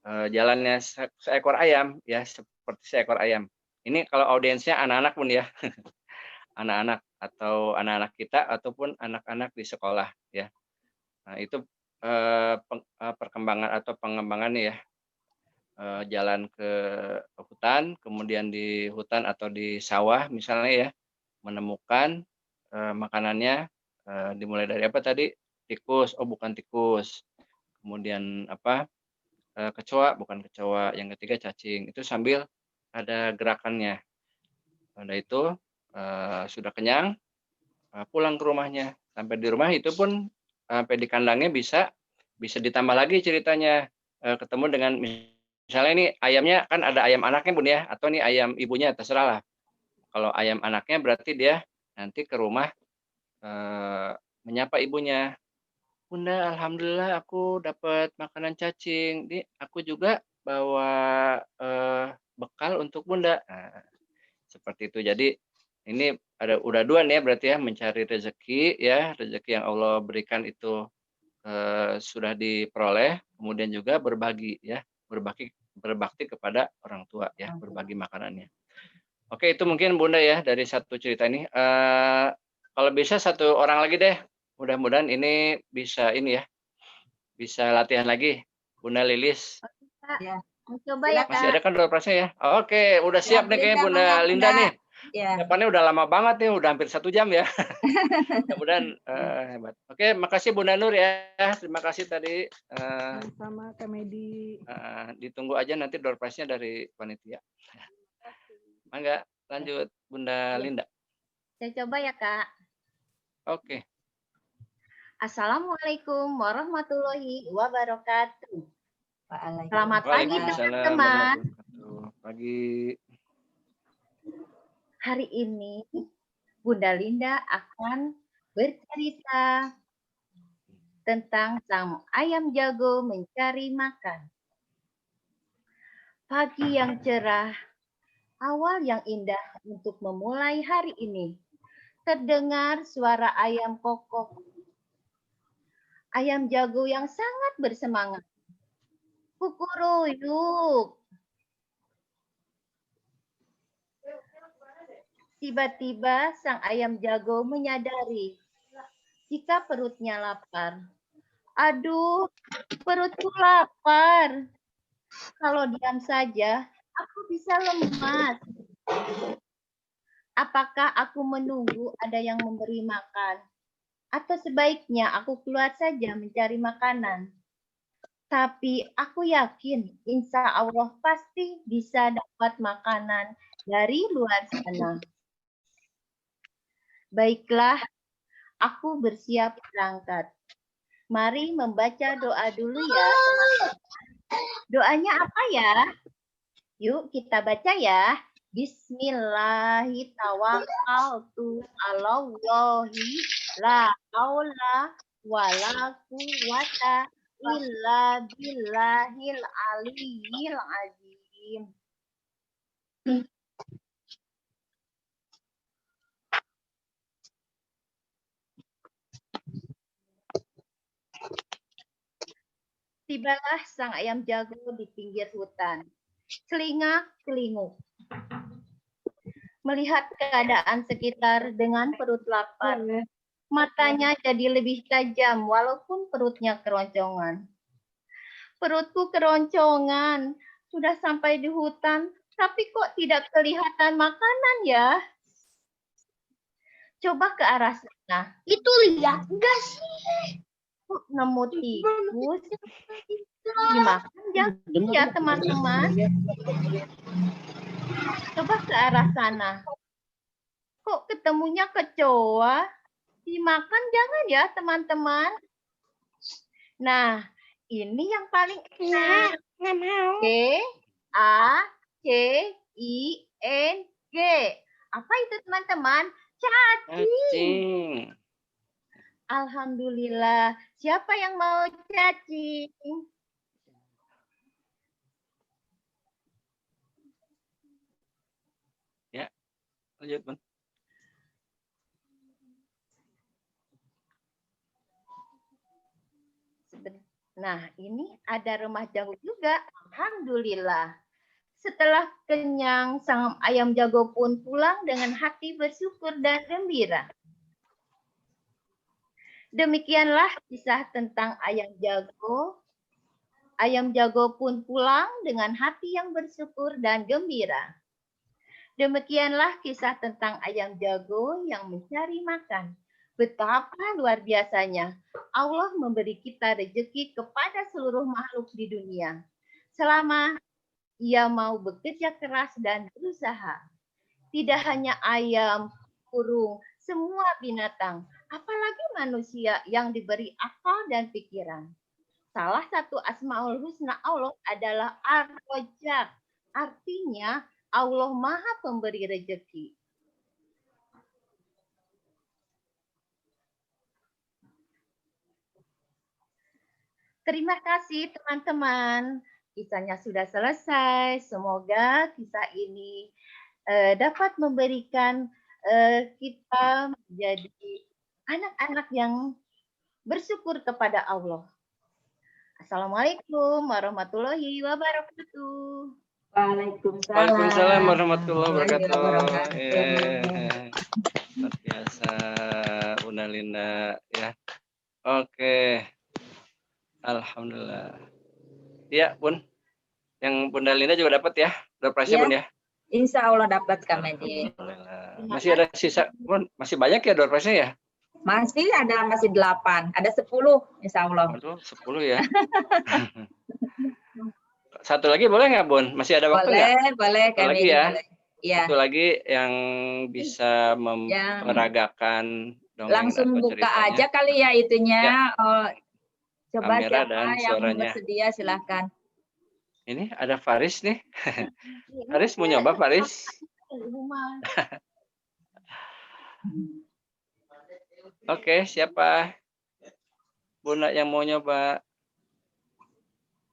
jalannya seekor ayam ya seperti seekor ayam. Ini kalau audiensnya anak-anak Bun ya. Anak-anak atau anak-anak kita ataupun anak-anak di sekolah ya. Nah, itu perkembangan atau pengembangannya ya. Jalan ke hutan, kemudian di hutan atau di sawah misalnya ya, menemukan makanannya dimulai dari apa tadi? Tikus, oh bukan tikus. Kemudian apa? Kecoa, bukan kecoa. Yang ketiga cacing. Itu sambil ada gerakannya. Udah itu sudah kenyang, pulang ke rumahnya. Sampai di rumah itu pun sampai di kandangnya bisa ditambah lagi ceritanya. Ketemu dengan misalnya ini ayamnya kan ada ayam anaknya Bun ya, atau nih ayam ibunya terserah lah. Kalau ayam anaknya berarti dia nanti ke rumah menyapa ibunya. Bunda, alhamdulillah aku dapat makanan cacing. Ini aku juga bawa bekal untuk Bunda. Nah, seperti itu. Jadi ini udah dua nih ya berarti ya mencari rezeki ya, rezeki yang Allah berikan itu sudah diperoleh, kemudian juga berbagi ya, berbakti kepada orang tua ya, berbagi makanannya. Oke, itu mungkin Bunda ya dari satu cerita ini. Kalau bisa satu orang lagi deh, mudah-mudahan ini bisa ini ya, bisa latihan lagi. Bunda Lilis. Ya. Coba ya, Masih Kak. ada kan doorpressnya ya? Oke, udah siap nih kayaknya Bunda Linda nih. Ya. Depannya udah lama banget nih, udah hampir 1 jam ya. Mudah-mudahan hebat. Oke, makasih Bunda Nur ya. Terima kasih tadi. Sama Kak Medi. Ditunggu aja nanti door prize-nya dari panitia. Mangga, lanjut Bunda Linda. Saya coba ya, Kak. Oke. Assalamualaikum warahmatullahi wabarakatuh. Waalaikumsalam. Selamat pagi teman-teman. Pagi. Hari ini Bunda Linda akan bercerita tentang sang ayam jago mencari makan. Pagi yang cerah, awal yang indah untuk memulai hari ini. Terdengar suara ayam kokok. Ayam jago yang sangat bersemangat. Kukuruyuk. Tiba-tiba sang ayam jago menyadari jika perutnya lapar. Aduh, perutku lapar. Kalau diam saja, aku bisa lemas. Apakah aku menunggu ada yang memberi makan? Atau sebaiknya aku keluar saja mencari makanan? Tapi aku yakin insya Allah pasti bisa dapat makanan dari luar sana. Baiklah, aku bersiap berangkat. Mari membaca doa dulu ya, teman-teman. Doanya apa ya? Yuk kita baca ya. Bismillahirrahmanirrahim. Allahi la haula wala quwata illa billahil aliyil azim. Tibalah sang ayam jago di pinggir hutan. Celingak-celinguk. Melihat keadaan sekitar dengan perut lapar, matanya jadi lebih tajam walaupun perutnya keroncongan. Perutku keroncongan, sudah sampai di hutan, tapi kok tidak kelihatan makanan ya? Coba ke arah sana. Itu lihat enggak sih? nemu tikus, dimakan jangan ya teman-teman. Coba ke arah sana. Kok ketemunya kecoa? Dimakan jangan ya teman-teman. Nah, ini yang paling enak. Nggak mau. C-A-C-I-N-G. Apa itu teman-teman? Cacing. Cacing. Alhamdulillah. Siapa yang mau cacing? Ya, lanjut, Bun. Nah, ini ada rumah jago juga. Alhamdulillah. Setelah kenyang, sang ayam jago pun pulang dengan hati bersyukur dan gembira. Demikianlah kisah tentang ayam jago. Ayam jago pun pulang dengan hati yang bersyukur dan gembira. Demikianlah kisah tentang ayam jago yang mencari makan. Betapa luar biasanya Allah memberi kita rezeki kepada seluruh makhluk di dunia. Selama ia mau bekerja keras dan berusaha. Tidak hanya ayam, burung, semua binatang, apalagi manusia yang diberi akal dan pikiran. Salah satu Asmaul Husna Allah adalah Ar-Razzaq. Artinya Allah Maha Pemberi rezeki. Terima kasih teman-teman. Kisahnya sudah selesai. Semoga kisah ini dapat memberikan kita menjadi anak-anak yang bersyukur kepada Allah. Assalamualaikum warahmatullahi wabarakatuh. Waalaikumsalam warahmatullahi wabarakatuh. wabarakatuh. Luar biasa, Bunda Linda ya. Oke. Alhamdulillah. Iya, Bun. Yang Bunda Linda juga dapat ya? Door prize-nya, Ya. Bun ya? Insya Allah dapat Kak Medi. Alhamdulillah. Masih ada sisa, Bun? Masih banyak ya door prize-nya ya? Masih 8, ada 10 Insya Allah. Aduh, 10 ya. Satu lagi boleh nggak, Bun? Masih ada waktu nggak? Boleh Kak Satu lagi Medi. ya. Boleh. Ya. Satu lagi yang bisa memperagakan dongeng Langsung atau buka ceritanya. aja kali ya itunya. Ya. Coba Kamera siapa dan yang suaranya. bersedia silahkan. Ini ada Faris nih. Faris mau nyoba, Faris? Oke, siapa? Bunda yang mau nyoba?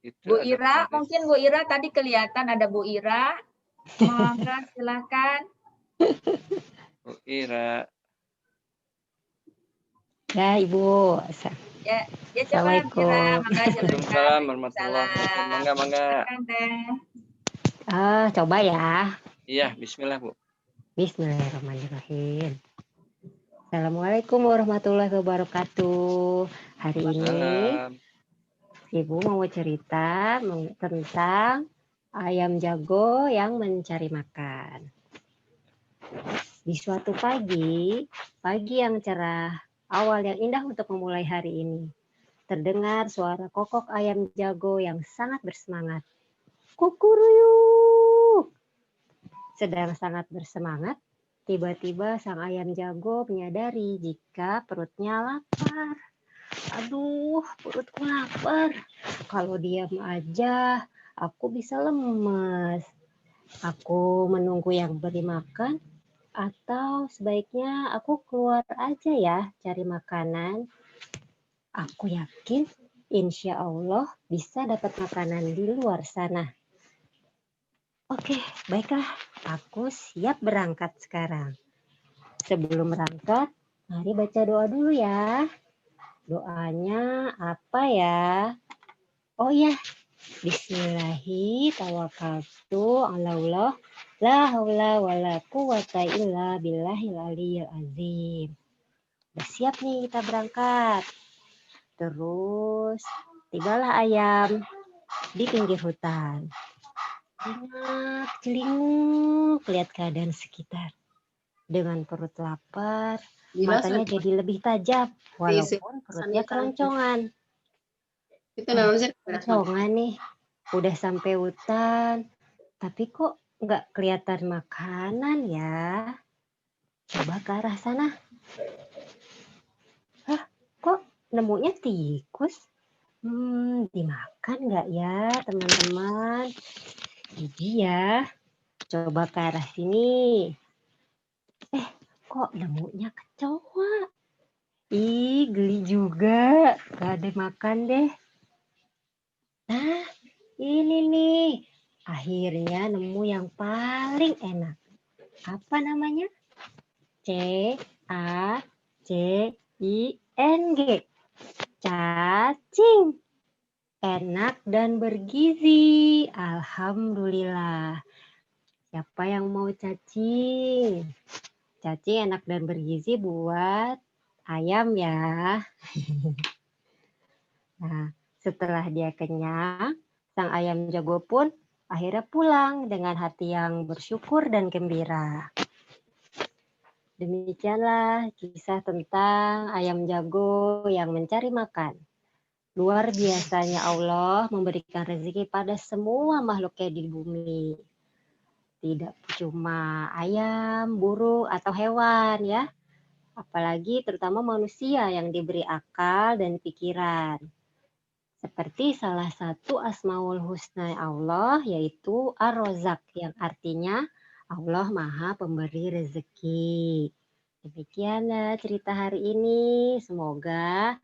Itu Bu ada Ira, Faris. mungkin Bu Ira tadi kelihatan ada Bu Ira. Monggo silakan. Bu Ira. Ya, Ibu. Ya coba Bu Ira, monggo silakan. Waalaikumsalam warahmatullahi wabarakatuh. Mangga, mangga. Silakan, Teh. Coba ya. Iya, bismillah, Bu. Bismillahirrahmanirrahim. Assalamualaikum warahmatullahi wabarakatuh. Hari ini Salam. Ibu mau cerita tentang ayam jago yang mencari makan. Di suatu pagi yang cerah, awal yang indah untuk memulai hari ini, terdengar suara kokok ayam jago yang sangat bersemangat. Kukuruyuk! Sedang sangat bersemangat, tiba-tiba sang ayam jago menyadari jika perutnya lapar. Aduh, perutku lapar. Kalau diam aja, aku bisa lemes. Aku menunggu yang beri makan, atau sebaiknya aku keluar aja ya cari makanan. Aku yakin insya Allah bisa dapat makanan di luar sana. Oke, baiklah. Aku siap berangkat sekarang. Sebelum berangkat, mari baca doa dulu ya. Doanya apa ya? Oh ya, Bismillahi tawakkaltu ala Allah, la haula wala quwata illa billahil aliyyil azim. Udah siap nih kita berangkat. Terus tibalah ayam di pinggir hutan. Celinguk lihat keadaan sekitar. Dengan perut lapar, matanya jadi lebih tajam, walaupun perutnya keroncongan. Itu namanya Keroncongan nih, udah sampai hutan, tapi kok nggak kelihatan makanan ya? Coba ke arah sana. Hah, kok nemunya tikus? Dimakan nggak ya teman-teman? Jadi ya, coba ke arah sini. Kok nemunya kecoa? Ih, geli juga. Gak ada makan deh. Nah, ini nih. Akhirnya nemu yang paling enak. Apa namanya? C-A-C-I-N-G. Cacing. Enak dan bergizi. Alhamdulillah. Siapa yang mau cacing? Cacing enak dan bergizi buat ayam ya. Nah, setelah dia kenyang, sang ayam jago pun akhirnya pulang dengan hati yang bersyukur dan gembira. Demikianlah kisah tentang ayam jago yang mencari makan. Luar biasanya Allah memberikan rezeki pada semua makhluknya di bumi. Tidak cuma ayam, burung, atau hewan ya. Apalagi terutama manusia yang diberi akal dan pikiran. Seperti salah satu Asmaul Husna Allah yaitu Ar-Razak yang artinya Allah Maha Pemberi Rezeki. Demikianlah cerita hari ini. Semoga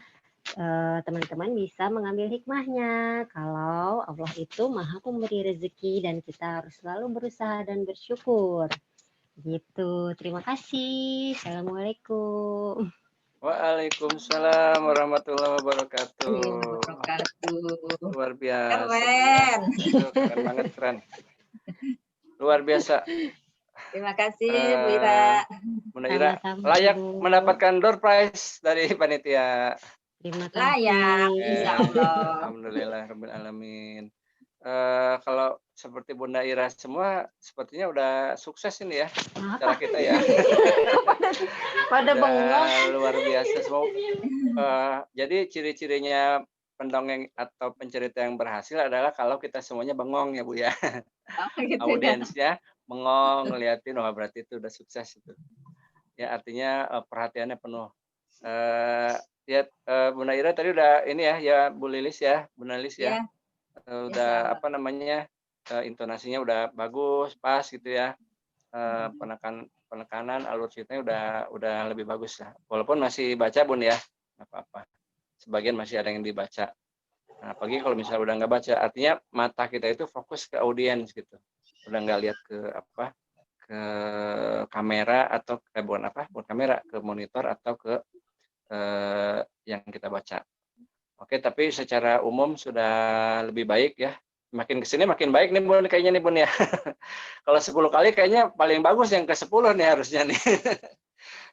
teman-teman bisa mengambil hikmahnya kalau Allah itu Maha Pemberi rezeki dan kita harus selalu berusaha dan bersyukur. Gitu. Terima kasih. Assalamualaikum. Waalaikumsalam warahmatullahi wabarakatuh. Luar biasa. Keren. Keren banget, keren. Luar biasa. Terima kasih Bu Ira. Bunda Ira Sama-sama, layak Bu. mendapatkan door prize dari panitia. Terima kasih. Layak, insya Allah. Alhamdulillah rabbil alamin. Kalau seperti Bunda Ira semua sepertinya udah sukses ini ya cara kita ya. Pada bengong. Luar biasa semua. Jadi ciri-cirinya pendongeng atau pencerita yang berhasil adalah kalau kita semuanya bengong ya Bu ya. Gitu ya. Audiensnya bengong ngeliatin, wah berarti itu udah sukses itu. Ya artinya perhatiannya penuh. Bunda Ira tadi udah ini ya Bu Lilis ya, Bunda Lilis ya. Udah apa namanya intonasinya udah bagus, pas gitu ya. Penekanan alur ceritanya udah lebih bagus lah. Walaupun masih baca Bun ya, nggak apa-apa. Sebagian masih ada yang dibaca. Nah, apalagi kalau misalnya udah nggak baca, artinya mata kita itu fokus ke audiens gitu. Udah nggak lihat ke kamera atau bukan kamera, ke monitor atau ke yang kita baca. Oke, tapi secara umum sudah lebih baik ya. Makin kesini makin baik nih Bun, kayaknya nih Bun ya. Kalau 10 kali kayaknya paling bagus yang ke-10 nih harusnya nih.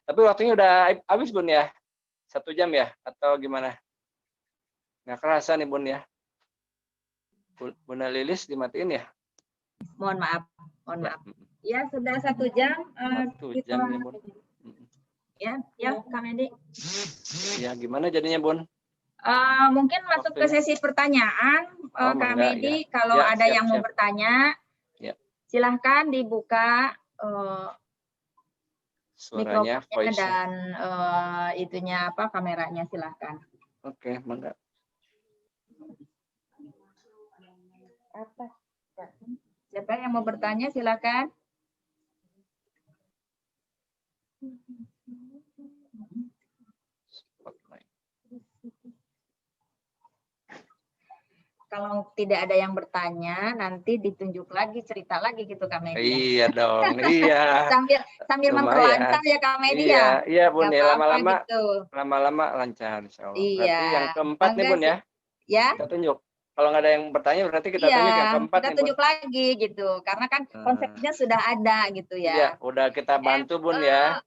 Tapi waktunya udah habis Bun ya. 1 jam ya atau gimana? Nggak kerasa nih Bun ya. Bunda Lilis dimatiin ya? Mohon maaf. Ya sudah 1 jam. 1 jam nih Bun. Ya Kak Medi. Ya gimana jadinya Bun? Mungkin masuk ke sesi pertanyaan, Kak Medi. Ya. Kalau Ya, ada siap, yang mau siap. bertanya, Ya. silahkan dibuka Suaranya, mikrofonnya voice. dan itunya kameranya silahkan. Oke, mangga. Siapa yang mau bertanya silahkan. Kalau tidak ada yang bertanya, nanti ditunjuk lagi, cerita lagi gitu Kak Medi. Iya dong, iya. sambil Lumayan. memperlancar ya Kak Medi ya. Iya Bun, Nggak ya apa-apa gitu. lama-lama lancar insya Allah. Iya. Berarti yang keempat nih Bun ya. Ya. Kita tunjuk. Kalau nggak ada yang bertanya berarti kita Iya, tunjuk yang keempat kita nih tunjuk Bun. lagi gitu. Karena kan konsepnya sudah ada gitu Iya, ya. udah kita bantu Bun ya.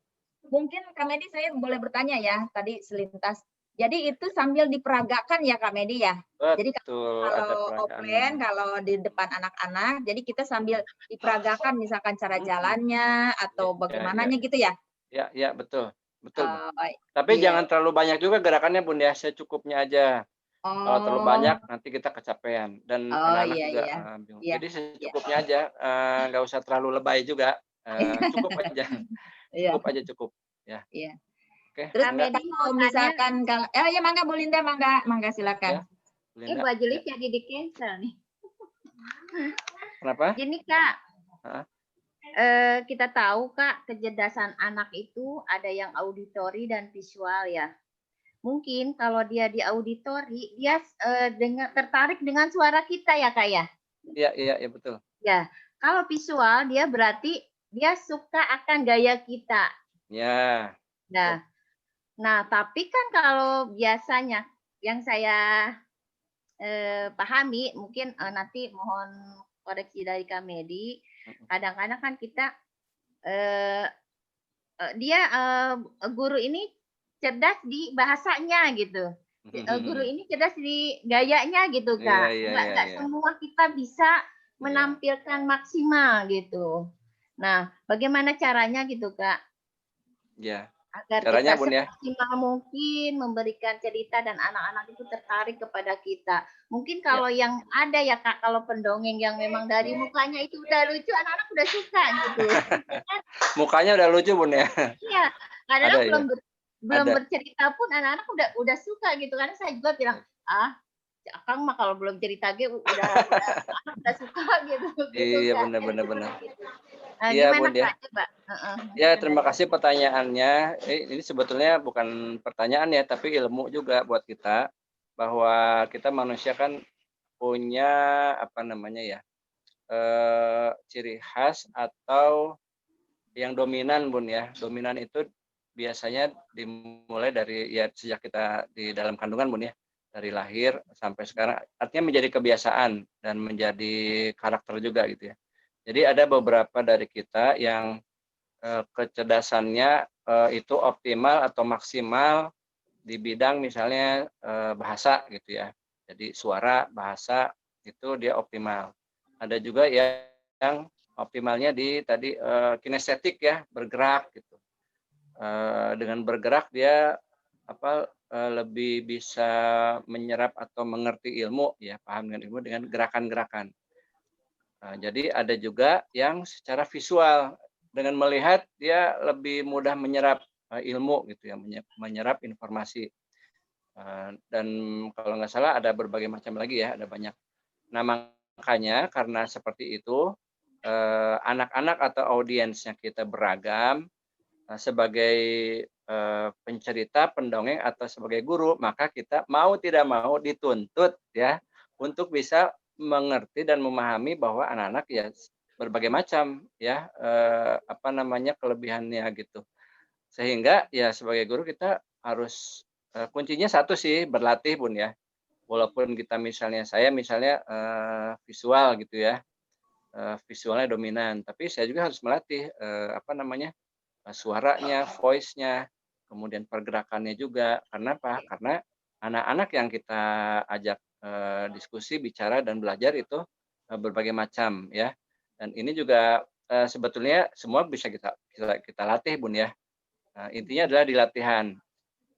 Mungkin Kak Medi saya boleh bertanya ya, tadi selintas. Jadi itu sambil diperagakan ya Kak Medi ya. Jadi Betul, kalau offline, kalau di depan anak-anak, jadi kita sambil diperagakan misalkan cara jalannya atau bagaimananya gitu ya. Ya, betul. Betul. Oh, Tapi iya. jangan terlalu banyak juga gerakannya Bun ya, secukupnya aja. Kalau terlalu Oh, banyak nanti kita kecapean dan oh anak-anak iya juga iya. bingung. Iya, Jadi iya. secukupnya aja, nggak usah terlalu lebay juga. Cukup aja, Iya, cukup aja cukup. Ya, iya. oke. Terus Mangga Kak Medi mau kalau tanya, misalkan kalau ya mangga Bu Linda, mangga ya, silakan. Bu Linda. Bu Ajeli Ya. jadi di cancel nih. Kenapa? Gini Kak, Heeh. kita tahu Kak, kecerdasan anak itu ada yang auditori dan visual ya. Mungkin kalau dia di auditori, dia tertarik dengan suara kita ya Kak ya. Iya betul. Ya, kalau visual dia berarti dia suka akan gaya kita. Ya. Nah, tapi kan kalau biasanya yang saya pahami, mungkin nanti mohon koreksi dari Kak Medi, kadang-kadang kan kita guru ini cerdas di bahasanya gitu. Guru ini cerdas di gayanya gitu Kak. Nggak semua kita bisa menampilkan maksimal gitu. Nah, bagaimana caranya gitu Kak? Ya. Agar Caranya kita Bun ya. semaksimal mungkin memberikan cerita dan anak-anak itu tertarik kepada kita. Mungkin kalau yang ada ya Kak, kalau pendongeng yang memang dari mukanya itu udah lucu, anak-anak udah suka gitu. Mukanya udah lucu Bun ya. Iya, kadang-kadang belum bercerita pun anak-anak udah suka gitu. Karena saya juga bilang, Akang mah kalau belum cerita udah suka gitu. Iya benar. Iya Bun ya. Ya terima kasih pertanyaannya. Ini sebetulnya bukan pertanyaan ya, tapi ilmu juga buat kita bahwa kita manusia kan punya apa namanya ya ciri khas atau yang dominan Bun ya. Dominan itu biasanya dimulai dari ya sejak kita di dalam kandungan Bun ya. Dari lahir sampai sekarang artinya menjadi kebiasaan dan menjadi karakter juga gitu ya. Jadi ada beberapa dari kita yang kecerdasannya itu optimal atau maksimal di bidang misalnya bahasa gitu ya. Jadi suara, bahasa itu dia optimal. Ada juga yang optimalnya di tadi kinestetik ya, bergerak gitu. Dengan bergerak dia lebih bisa menyerap atau mengerti ilmu ya, paham dengan ilmu dengan gerakan-gerakan. Jadi ada juga yang secara visual dengan melihat dia lebih mudah menyerap ilmu gitu ya, menyerap informasi. Dan kalau nggak salah ada berbagai macam lagi ya, ada banyak. Nah makanya karena seperti itu anak-anak atau audiensnya kita beragam sebagai pencerita, pendongeng atau sebagai guru, maka kita mau tidak mau dituntut ya untuk bisa mengerti dan memahami bahwa anak-anak ya berbagai macam ya kelebihannya gitu. Sehingga ya sebagai guru kita harus kuncinya satu sih berlatih Bun ya. Walaupun kita saya misalnya visual gitu ya. Visualnya dominan, tapi saya juga harus melatih suaranya, voice-nya, kemudian pergerakannya juga. Karena apa? Karena anak-anak yang kita ajak diskusi, bicara dan belajar itu berbagai macam ya. Dan ini juga sebetulnya semua bisa kita latih Bun ya. Intinya adalah di latihan.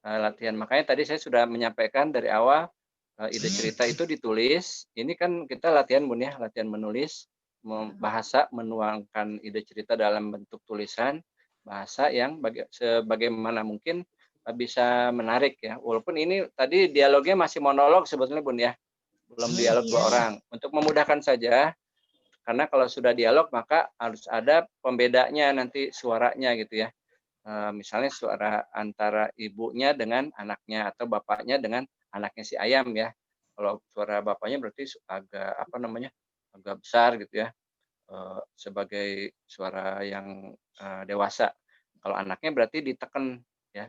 Latihan. Makanya tadi saya sudah menyampaikan dari awal ide cerita itu ditulis. Ini kan kita latihan Bun ya, latihan menulis, bahasa menuangkan ide cerita dalam bentuk tulisan, bahasa yang sebagaimana mungkin bisa menarik ya. Walaupun ini tadi dialognya masih monolog sebetulnya Bun ya. Belum dialog dua orang. Untuk memudahkan saja, karena kalau sudah dialog maka harus ada pembedanya nanti suaranya gitu ya. Misalnya suara antara ibunya dengan anaknya atau bapaknya dengan anaknya si ayam ya. Kalau suara bapaknya berarti agak besar gitu ya. Sebagai suara yang dewasa. Kalau anaknya berarti ditekan ya.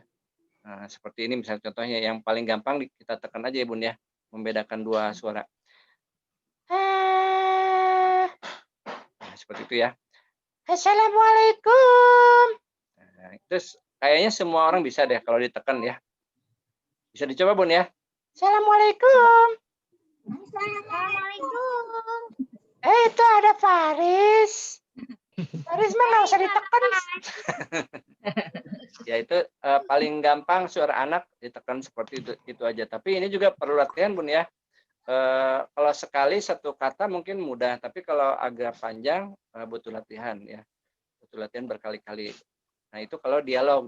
Seperti ini misalnya contohnya yang paling gampang kita tekan aja ya Bun ya, membedakan dua suara. Nah, seperti itu ya. Assalamualaikum. Nah, terus kayaknya semua orang bisa deh kalau ditekan ya. Bisa dicoba Bun ya. Assalamualaikum. Assalamualaikum. Itu ada Faris. Faris mah nggak usah ditekan. Ya itu paling gampang suara anak ditekan seperti itu aja. Tapi ini juga perlu latihan Bun ya. Kalau sekali satu kata mungkin mudah, tapi kalau agak panjang butuh latihan ya. Butuh latihan berkali-kali. Nah itu kalau dialog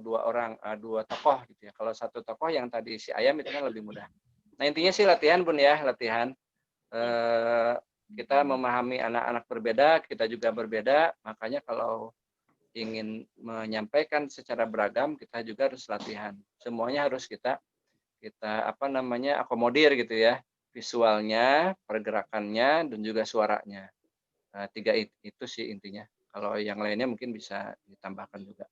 dua tokoh gitu ya. Kalau satu tokoh yang tadi si ayam itu kan lebih mudah. Nah intinya sih latihan Bun ya, latihan. Kita memahami anak-anak berbeda, kita juga berbeda. Makanya kalau ingin menyampaikan secara beragam, kita juga harus latihan. Semuanya harus kita akomodir gitu ya. Visualnya, pergerakannya, dan juga suaranya. 3 itu sih intinya. Kalau yang lainnya mungkin bisa ditambahkan juga.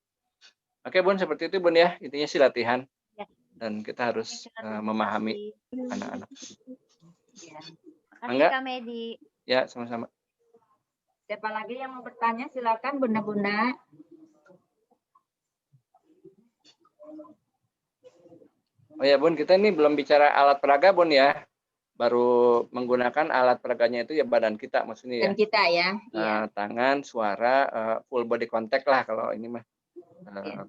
Oke Bun, seperti itu Bun ya. Intinya sih latihan. Ya. Dan kita harus memahami anak-anak. Ya. Angga? Kak Medi. Ya, sama-sama. Siapa lagi yang mau bertanya? Silakan Bunda-bunda. Oh ya Bun, kita ini belum bicara alat peraga Bun ya. Baru menggunakan alat peraganya itu ya badan kita maksudnya ya. Dan kita ya. Tangan, suara, full body contact lah kalau ini mah.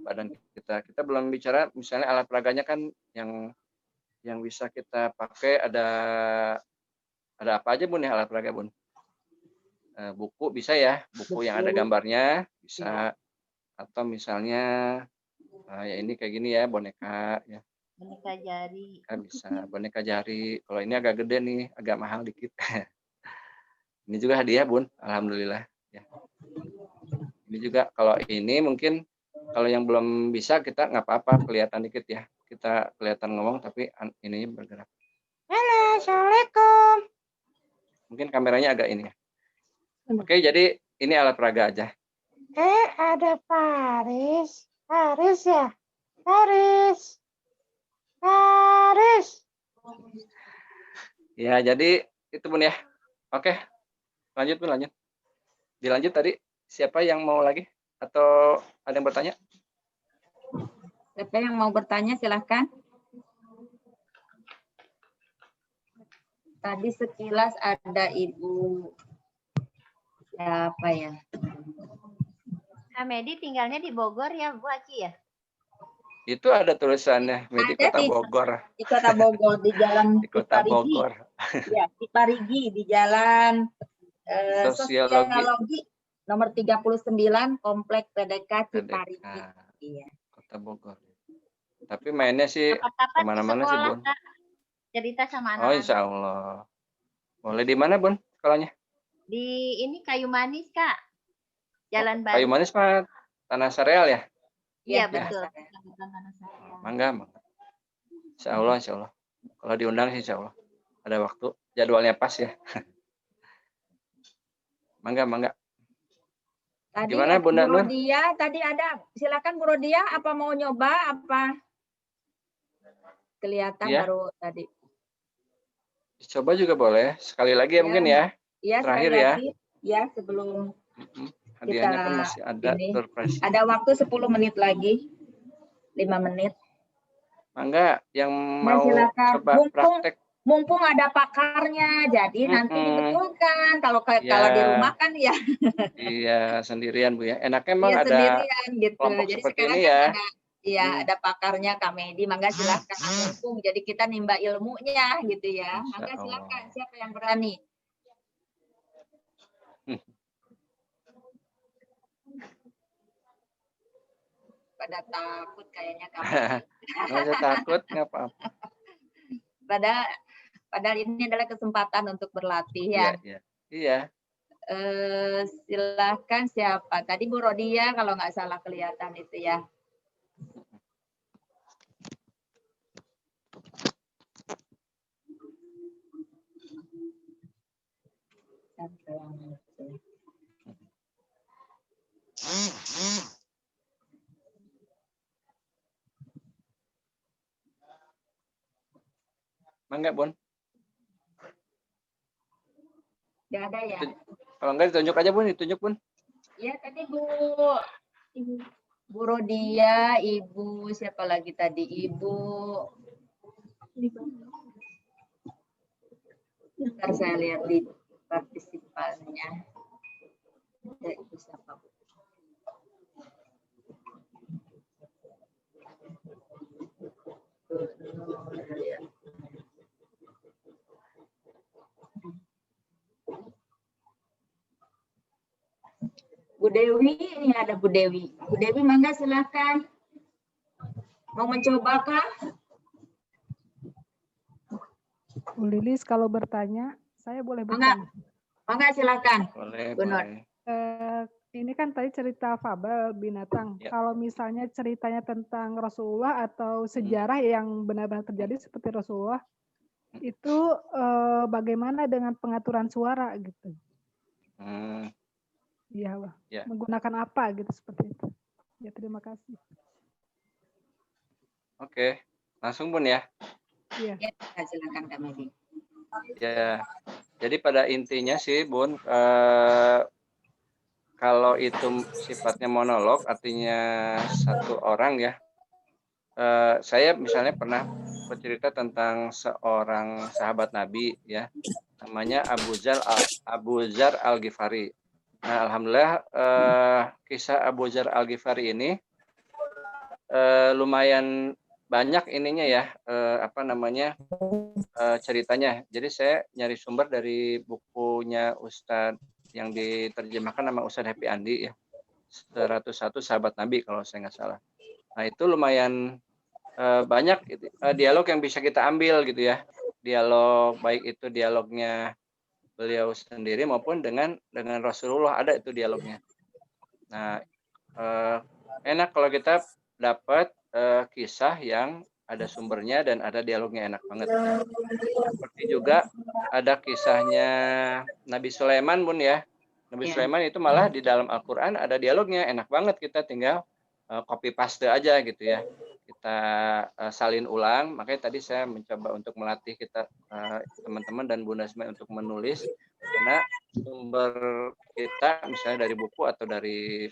Badan kita. Kita belum bicara misalnya alat peraganya kan yang bisa kita pakai ada apa aja Bun ya alat peraga Bun? Buku bisa ya, buku yang ada gambarnya bisa, atau misalnya ya ini kayak gini ya boneka ya. Boneka jari. Bisa boneka jari. Kalau ini agak gede nih, agak mahal dikit. Ini juga hadiah Bun, alhamdulillah ya. Ini juga kalau ini mungkin kalau yang belum bisa kita nggak apa-apa kelihatan dikit ya. Kita kelihatan ngomong tapi ini bergerak. Halo, assalamualaikum. Mungkin kameranya agak ini ya. Oke, jadi ini alat peraga aja. Ada Faris. Faris ya? Faris. Ya, jadi itu Bun ya. Oke. Lanjut Bun, lanjut. Dilanjut tadi. Siapa yang mau lagi? Atau ada yang bertanya? Siapa yang mau bertanya silahkan. Tadi sekilas ada Ibu siapa ya? Kak Medi tinggalnya di Bogor ya Bu Aci ya? Itu ada tulisannya di Kota Bogor. Di Kota Bogor, di Jalan di Kota Bogor. Ya, di Parigi, di Jalan Sosiologi nomor 39 Komplek PDK Ciparigi. Iya. Kota Bogor. Tapi mainnya sih kemana-mana sih Bun. Cerita sama anak-anak. Oh Insya Allah. Boleh di mana Bun sekolahnya? Di ini Kayu Manis Kak. Jalan Batu. Kayu Manis mah Tanah Sareal ya? Iya betul. Mangga. Insya Allah. Kalau diundang sih Insya Allah. Ada waktu. Jadwalnya pas ya. Mangga. Tadi gimana Bunda Bu Nur? Rodia, tadi ada. Silakan Bu Rodia, apa mau nyoba apa? Kelihatan ya. Baru tadi. Coba juga boleh. Sekali lagi ya mungkin ya. Iya, terakhir sekali ya. lagi. Ya, sebelum hadiahnya kan masih ada surprise. Ada waktu 10 menit lagi. 5 menit. Mangga yang mau coba praktek. Mumpung ada pakarnya, jadi nanti dibetulkan. Kalau di rumah kan ya. Iya, sendirian Bu ya. Enaknya emang ada sendirian gitu. Kelompok jadi seperti sekarang ini ya. Ada pakarnya Kak Medi. Mangga silahkan mumpung. Jadi kita nimba ilmunya gitu ya. Mangga silahkan. Siapa yang berani? Pada takut kayaknya kamu. Nggak usah takut, nggak apa-apa. Padahal ini adalah kesempatan untuk berlatih ya. Iya. Silahkan siapa? Tadi Bu Rodia kalau nggak salah kelihatan itu ya. Mangga Bun. Nggak ada ya? Kalau nggak ditunjuk aja Bun, ditunjuk Bun. Ya tadi Bu Rodia, Ibu siapa lagi tadi? Ibu. Ntar saya lihat di partisipannya. Ada Ibu siapa? Bu Dewi, ini ada Bu Dewi. Bu Dewi, mangga silakan. Mau mencoba kah? Bu Lilis kalau bertanya, saya boleh Mangga. bertanya. Mangga silakan. Boleh, Bu Nur. boleh. Ini kan tadi cerita fabel binatang. Ya. Kalau misalnya ceritanya tentang Rasulullah atau sejarah yang benar-benar terjadi seperti Rasulullah, itu bagaimana dengan pengaturan suara gitu? Iya, Wah. Ya. Menggunakan apa gitu seperti itu. Ya, terima kasih. Oke, langsung Bun ya. Iya. Ya, silakan Kak Medi. Ya, jadi pada intinya sih Bun, kalau itu sifatnya monolog, artinya satu orang ya. Saya misalnya pernah bercerita tentang seorang sahabat Nabi ya, namanya Abu Zar Al-Ghifari. Nah, alhamdulillah kisah Abu Zar Al-Ghifari ini lumayan banyak ininya ya, ceritanya. Jadi saya nyari sumber dari bukunya Ustadz yang diterjemahkan nama Ustadz Happy Andi ya, 101 Sahabat Nabi kalau saya nggak salah. Nah itu lumayan banyak dialog yang bisa kita ambil gitu ya, dialog baik itu dialognya beliau sendiri maupun dengan Rasulullah, ada itu dialognya. Nah enak kalau kita dapat kisah yang ada sumbernya dan ada dialognya, enak banget. Seperti juga ada kisahnya Nabi Sulaiman Bun ya. Nabi Sulaiman itu malah di dalam Al-Quran ada dialognya, enak banget, kita tinggal copy paste aja gitu ya. Kita salin ulang, makanya tadi saya mencoba untuk melatih kita teman-teman dan Bunda Asma untuk menulis, karena sumber kita misalnya dari buku atau dari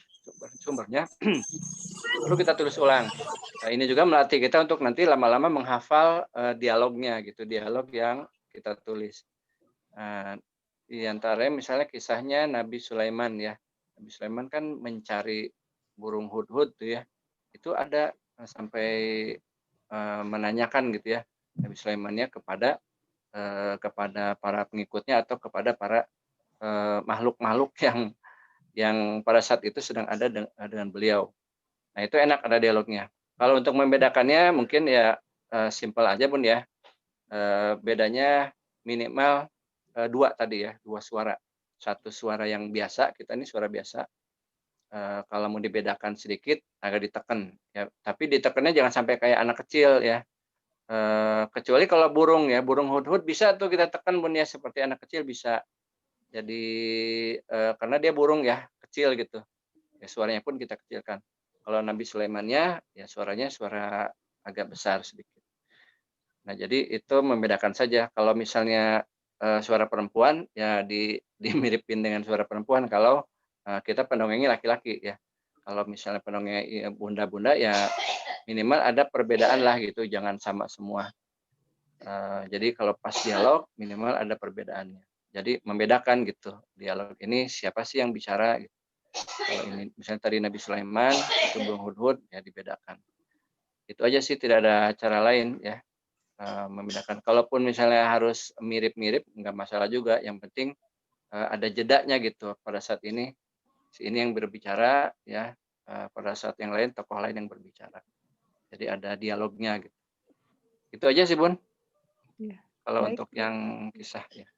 sumbernya perlu kita tulis ulang. Nah, ini juga melatih kita untuk nanti lama-lama menghafal dialognya gitu, dialog yang kita tulis. Di antaranya misalnya kisahnya Nabi Sulaiman ya. Nabi Sulaiman kan mencari burung hudhud tuh ya. Itu ada sampai menanyakan gitu ya Nabi Sulaimannya kepada para pengikutnya atau kepada para makhluk-makhluk yang pada saat itu sedang ada dengan beliau. Nah itu enak ada dialognya. Kalau untuk membedakannya mungkin ya simpel aja Bun ya. Bedanya minimal dua tadi ya, dua suara. Satu suara yang biasa, kita ini suara biasa. Kalau mau dibedakan sedikit agak ditekan ya, tapi ditekannya jangan sampai kayak anak kecil ya. Kecuali kalau burung ya, burung hudhud bisa tuh kita tekan Bun ya, seperti anak kecil bisa. Jadi karena dia burung ya, kecil gitu. Ya suaranya pun kita kecilkan. Kalau Nabi Sulaimannya ya suaranya suara agak besar sedikit. Nah, jadi itu membedakan saja. Kalau misalnya suara perempuan ya dimiripin dengan suara perempuan kalau kita pendongengnya laki-laki ya. Kalau misalnya pendongeng bunda-bunda ya minimal ada perbedaan lah gitu, jangan sama semua. Jadi kalau pas dialog minimal ada perbedaannya. Jadi membedakan gitu, dialog ini siapa sih yang bicara gitu. Kalau ini misalnya tadi Nabi Sulaiman, itu burung hudhud ya dibedakan. Itu aja sih, tidak ada cara lain ya membedakan. Kalaupun misalnya harus mirip-mirip nggak masalah juga. Yang penting ada jedanya gitu. Pada saat ini si ini yang berbicara ya, pada saat yang lain tokoh lain yang berbicara. Jadi ada dialognya gitu. Itu aja sih Bun. Ya. Kalau baik, untuk yang kisah ya.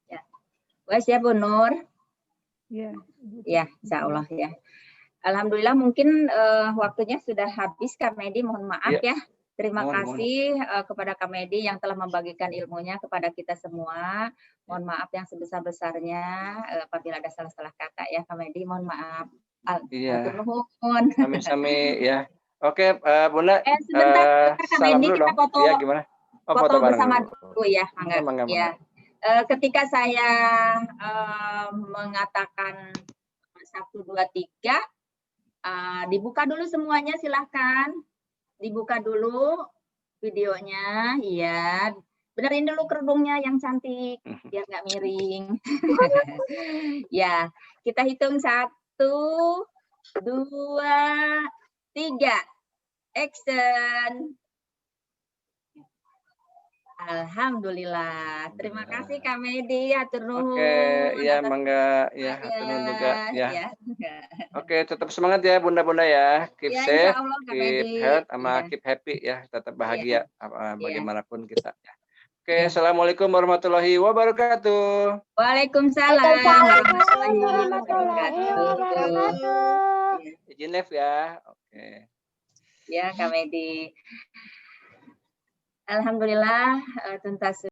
Ya. Wes ya Bu Nur. Ya, insya Allah ya. Alhamdulillah mungkin waktunya sudah habis Kak Medi, mohon maaf ya. Terima kasih kepada Kak Medi yang telah membagikan ilmunya kepada kita semua. Mohon maaf yang sebesar-besarnya apabila ada salah-salah kata ya Kak Medi, mohon maaf. Iya. Sami-sami ya. Oke, Bunda. Sebentar Kak Medi, kita foto. Iya, gimana? Oh, foto bersama dulu ya. Mangga. Ya. Ketika saya mengatakan 1, 2, 3, dibuka dulu semuanya, silahkan. Dibuka dulu videonya, ya. Benerin dulu kerudungnya yang cantik, biar nggak miring. Ya, kita hitung 1, 2, 3. Action. Alhamdulillah. Terima kasih Kak Medi, atur nuhun. Oke, iya atas mangga ya, pertanyaannya. hatur nuhun juga ya. Ya. Oke, tetap semangat ya Bunda-bunda ya. Keep Ya, safe, insya Allah Kak keep Medi. health, sama Ya. keep happy ya. Tetap bahagia Iya. bagaimanapun kita ya. Oke, Iya. Assalamualaikum warahmatullahi wabarakatuh. Waalaikumsalam warahmatullahi warahmatullahi wabarakatuh. Iya. Izin live ya. Oke. Ya Kak Medi. Alhamdulillah tuntas